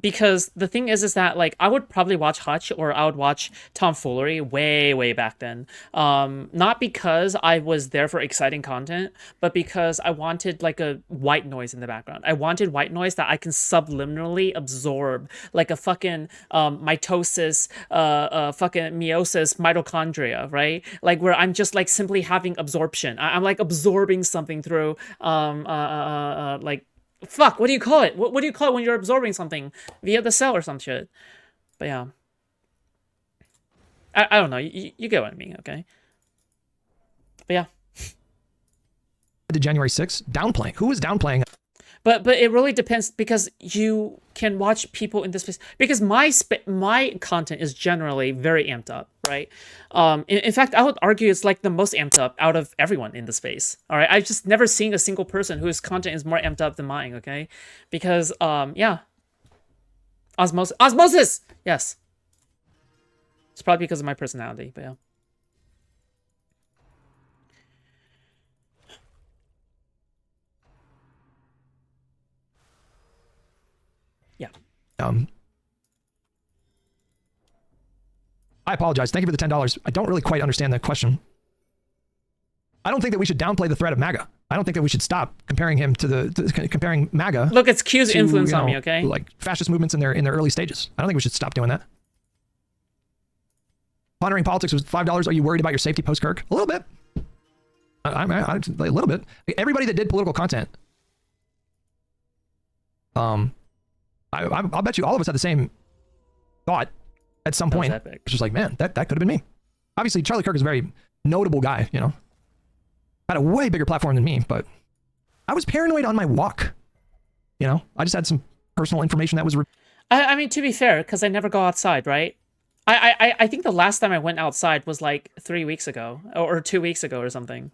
S2: Because the thing is that, like, I would probably watch Hutch or I would watch Tomfoolery way back then. Not because I was there for exciting content, but because I wanted, like, a white noise in the background. I wanted white noise that I can subliminally absorb, like a fucking mitosis, fucking meiosis mitochondria, right? Like, where I'm just, like, simply having absorption. I'm like absorbing something through like, fuck, what do you call it? What do you call it when you're absorbing something via the cell or some shit? But yeah, I don't know. You get what I mean, okay? But yeah.
S1: The January 6th downplaying. Who was downplaying?
S2: But it really depends, because you can watch people in this space, because my content is generally very amped up, right? In fact, I would argue it's like the most amped up out of everyone in the space. All right, I've just never seen a single person whose content is more amped up than mine. Okay, because yeah, osmosis. Yes, it's probably because of my personality, but yeah.
S1: I apologize. Thank you for the $10. I don't really quite understand the question. I don't think that we should downplay the threat of MAGA. I don't think that we should stop comparing him to comparing MAGA.
S2: Look, it's Q's influence on me, okay?
S1: Like fascist movements in their early stages. I don't think we should stop doing that. Pondering politics was $5. Are you worried about your safety post Kirk? A little bit. A little bit. Everybody that did political content. I'll bet you all of us had the same thought at some point. It's just like, man, that could have been me. Obviously, Charlie Kirk is a very notable guy, you know. Had a way bigger platform than me, but I was paranoid on my walk. You know, I just had some personal information that was...
S2: I mean, to be fair, because I never go outside, right? I think the last time I went outside was like 3 weeks ago or 2 weeks ago or something.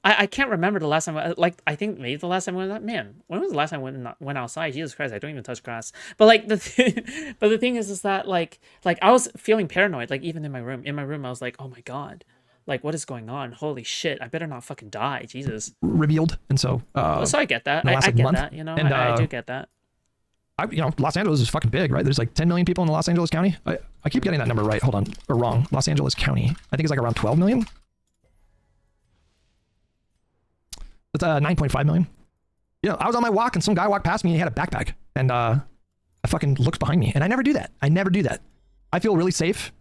S2: I can't remember the last time. Like, I think maybe the last time I went. Man, when was the last time I went outside? Jesus Christ, I don't even touch grass. But like the thing is that like I was feeling paranoid. Like even in my room, I was like, oh my god, like what is going on? Holy shit, I better not fucking die. Jesus.
S1: Revealed, and so.
S2: So I get that. I get that. You know, and, I do get that.
S1: You know, Los Angeles is fucking big, right? There's like 10 million people in the Los Angeles County. I keep getting that number right. Hold on, or wrong. Los Angeles County. I think it's like around 12 million. It's 9.5 million. You know, I was on my walk and some guy walked past me and he had a backpack, and I fucking looked behind me, and I never do that. I feel really safe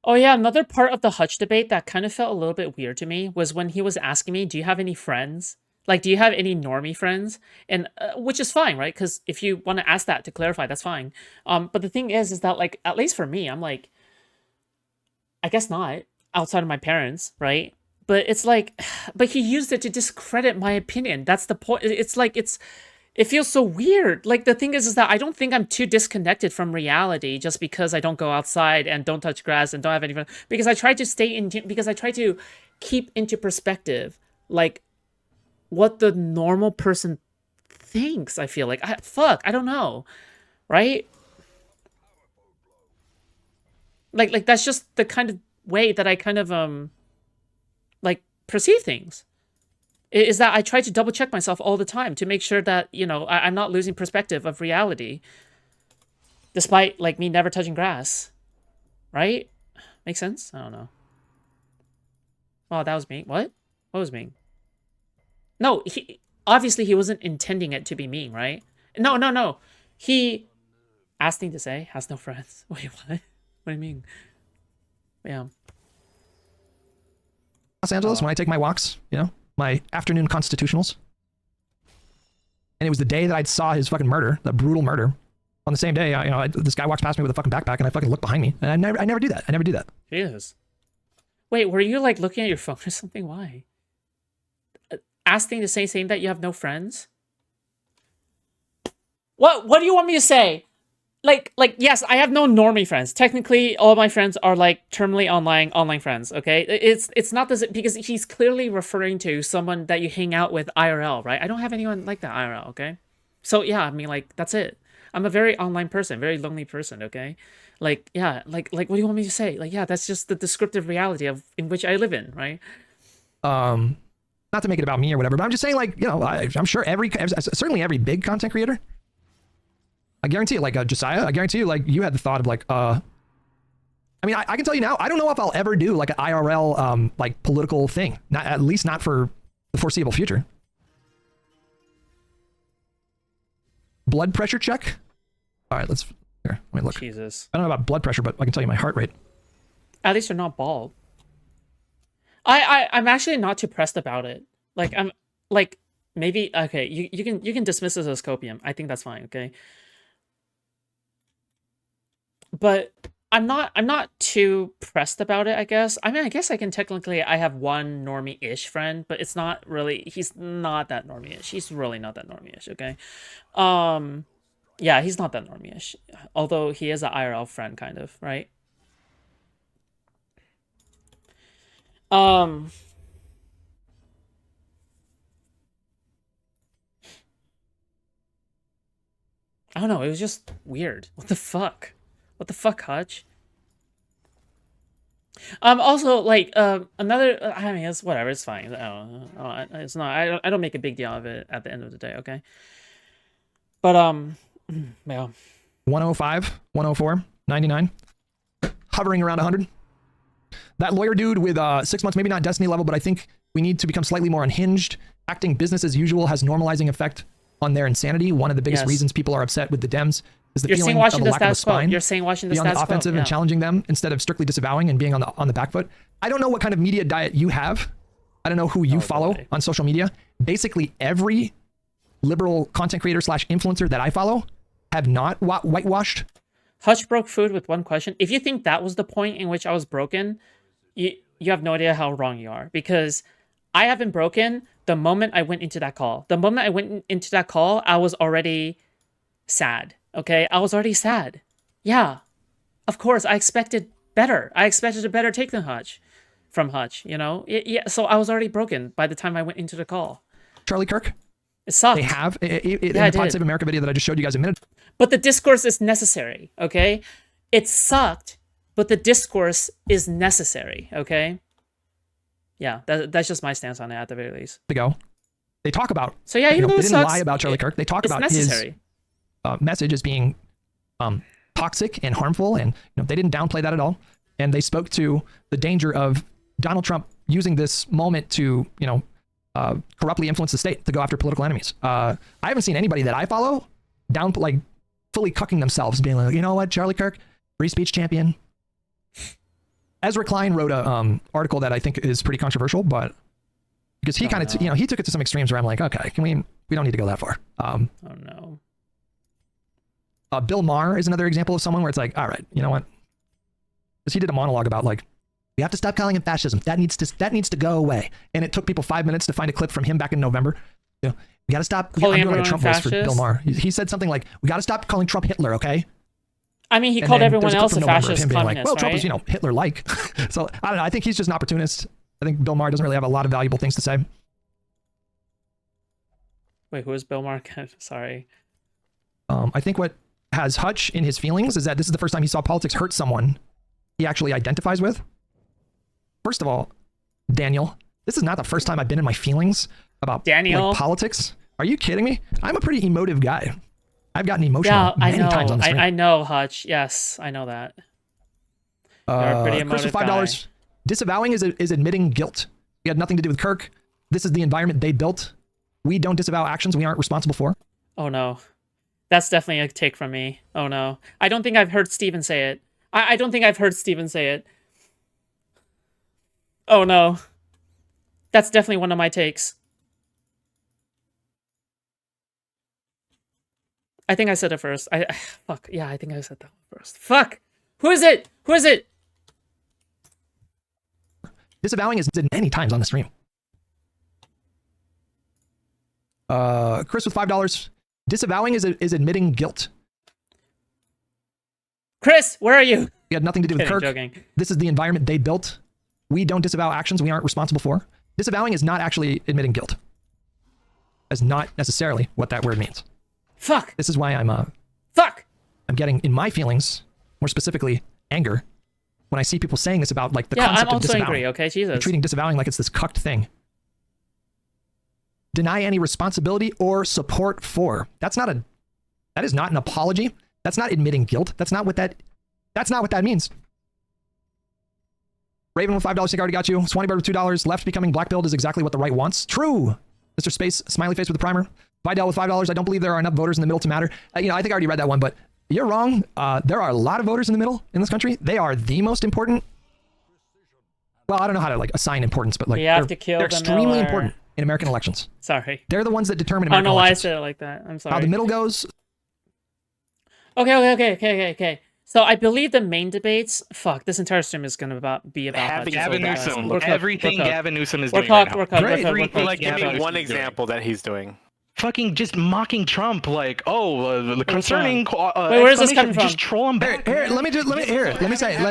S2: Oh yeah, another part of the Hutch debate that kind of felt a little bit weird to me was when he was asking me, do you have any friends? Like, do you have any normie friends? And which is fine, right? Because if you want to ask that to clarify, that's fine. But the thing is that, like, at least for me, I'm like, I guess not, outside of my parents, right? But it's like, but he used it to discredit my opinion. That's the point. It's like, it feels so weird. Like, the thing is that I don't think I'm too disconnected from reality just because I don't go outside and don't touch grass and don't have any fun. Because I try to because I try to keep into perspective, like, what the normal person thinks, I feel like. I don't know, right? Like that's just the kind of way that I kind of, like, perceive things. Is that I try to double check myself all the time to make sure that, you know, I'm not losing perspective of reality, despite, like, me never touching grass, right? Make sense? I don't know. Oh, that was me. What was mean? No, obviously he wasn't intending it to be mean, right? No. He asked me to say has no friends. Wait, what? What do you mean? Yeah.
S1: Los Angeles, when I take my walks, you know, my afternoon constitutionals. And it was the day that I saw his fucking murder, the brutal murder. On the same day, this guy walks past me with a fucking backpack, and I fucking look behind me, and I never do that. I never do that.
S2: Jesus. Wait, were you, like, looking at your phone or something? Why? Asking to say, saying that you have no friends? What do you want me to say? Like, yes, I have no normie friends. Technically, all my friends are, like, terminally online friends, okay? It's not this, because he's clearly referring to someone that you hang out with IRL, right? I don't have anyone like that IRL, okay? So, yeah, I mean, like, that's it. I'm a very online person, very lonely person, okay? Like, yeah, like, what do you want me to say? Like, yeah, that's just the descriptive reality in which I live in, right?
S1: Not to make it about me or whatever, but I'm just saying, like, you know, I'm sure certainly every big content creator, I guarantee you, like, Josiah, I guarantee you, like, you had the thought of, like, I mean, I can tell you now, I don't know if I'll ever do, like, an IRL, like, political thing. At least not for the foreseeable future. Blood pressure check? All right, let me look.
S2: Jesus.
S1: I don't know about blood pressure, but I can tell you my heart rate.
S2: At least you're not bald. I'm actually not too pressed about it. Like, I'm, like, maybe, okay, you can dismiss this as copium. I think that's fine, okay? But I'm not too pressed about it, I guess. I mean, I guess I have one normie-ish friend, but it's not really, he's not that normie-ish. He's really not that normie-ish, okay? Yeah, he's not that normie-ish. Although he is an IRL friend, kind of, right? I don't know, it was just weird. What the fuck? What the fuck, Hutch? Also, like, another, I mean, it's whatever, it's fine. I don't know. It's not, I don't make a big deal of it at the end of the day, okay? But, yeah.
S1: 105, 104, 99, hovering around 100. That lawyer dude with 6 months, maybe not Destiny level, but I think we need to become slightly more unhinged. Acting business as usual has normalizing effect on their insanity. One of the biggest reasons people are upset with the Dems is the feeling of a lack of a spine.
S2: You're saying watching the
S1: be on the offensive and challenging them instead of strictly disavowing and being on the back foot. I don't know what kind of media diet you have. I don't know who you follow on social media. Basically, every liberal content creator / influencer that I follow have not whitewashed.
S2: Hutch broke food with one question. If you think that was the point in which I was broken, you have no idea how wrong you are, because I haven't broken the moment I went into that call. The moment I went into that call, I was already sad. Okay, I was already sad. Yeah, of course, I expected better. I expected a better take than Hutch, from Hutch, you know? Yeah, so I was already broken by the time I went into the call.
S1: Charlie Kirk?
S2: It sucked.
S1: They have, in the Pod Save America video that I just showed you guys a minute.
S2: But the discourse is necessary, okay? It sucked, but the discourse is necessary, okay? Yeah, that's just my stance on it at the very least.
S1: They talk about,
S2: so yeah, even though
S1: they didn't lie about Charlie Kirk. They talk about
S2: necessary.
S1: His message as being toxic and harmful, and they didn't downplay that at all. And they spoke to the danger of Donald Trump using this moment to, corruptly influence the state to go after political enemies. I haven't seen anybody that I follow fully cucking themselves, being like, you know what, Charlie Kirk, free speech champion. Ezra Klein wrote a article that I think is pretty controversial, but because he kind of, he took it to some extremes where I'm like, okay, we don't need to go that far.
S2: Oh no.
S1: Bill Maher is another example of someone where it's like, all right, you know what? Because he did a monologue about like, we have to stop calling it fascism. That needs to go away. And it took people 5 minutes to find a clip from him back in November. You know, we got to stop. I'm doing like a Trump voice for Bill Maher. He said something like, we got to stop calling Trump Hitler, okay?
S2: I mean, he called everyone else a fascist communist,
S1: like, well,
S2: right?
S1: Trump was, Hitler-like. So I don't know. I think he's just an opportunist. I think Bill Maher doesn't really have a lot of valuable things to say.
S2: Wait, who is Bill Maher? Sorry.
S1: I think what has Hutch in his feelings is that this is the first time he saw politics hurt someone he actually identifies with. First of all, Daniel, this is not the first time I've been in my feelings about like, politics. Are you kidding me? I'm a pretty emotive guy. I've gotten emotional many times on the stream.
S2: I know, Hutch. Yes, I know that. You're a pretty emotive
S1: Chris with $5. Guy. Disavowing is admitting guilt. It had nothing to do with Kirk. This is the environment they built. We don't disavow actions we aren't responsible for.
S2: Oh no. That's definitely a take from me. Oh no. I don't think I've heard Steven say it. I don't think I've heard Steven say it. Oh no. That's definitely one of my takes. I think I said it first. Fuck. Yeah, I think I said that one first. Fuck. Who is it? Who is it?
S1: Disavowing is did many times on the stream. Chris with $5. Disavowing is admitting guilt.
S2: Chris, where are you?
S1: It had nothing to do with Kirk.
S2: Joking.
S1: This is the environment they built. We don't disavow actions we aren't responsible for. Disavowing is not actually admitting guilt. That's not necessarily what that word means.
S2: Fuck.
S1: This is why I'm
S2: Fuck.
S1: I'm getting in my feelings, more specifically anger, when I see people saying this about like the concept of disavowing.
S2: I'm also angry. Okay, Jesus.
S1: And treating disavowing like it's this cucked thing. Deny any responsibility or support for. That is not an apology. That's not admitting guilt. That's not what that means. Raven with $5, I think I already got you. Swanee Bird with $2. Left becoming black pilled is exactly what the right wants. True. Mr. Space, smiley face with the primer. Vidal with $5. I don't believe there are enough voters in the middle to matter. I think I already read that one, but you're wrong. There are a lot of voters in the middle in this country. They are the most important. Well, I don't know how to like assign importance, but like they're extremely important in American elections.
S2: Sorry.
S1: They're the ones that determine American elections.
S2: I don't know why I said it like that. I'm sorry.
S1: How the middle goes.
S2: Okay. So I believe the main debates. Fuck, this entire stream is gonna be about
S10: Gavin Newsom. Everything Gavin Newsom is doing
S2: right
S10: now. Give me one example that he's doing. Fucking just mocking Trump, like, concerning.
S2: Wait, where is this coming from?
S10: Just troll him back.
S1: Here, let me say it.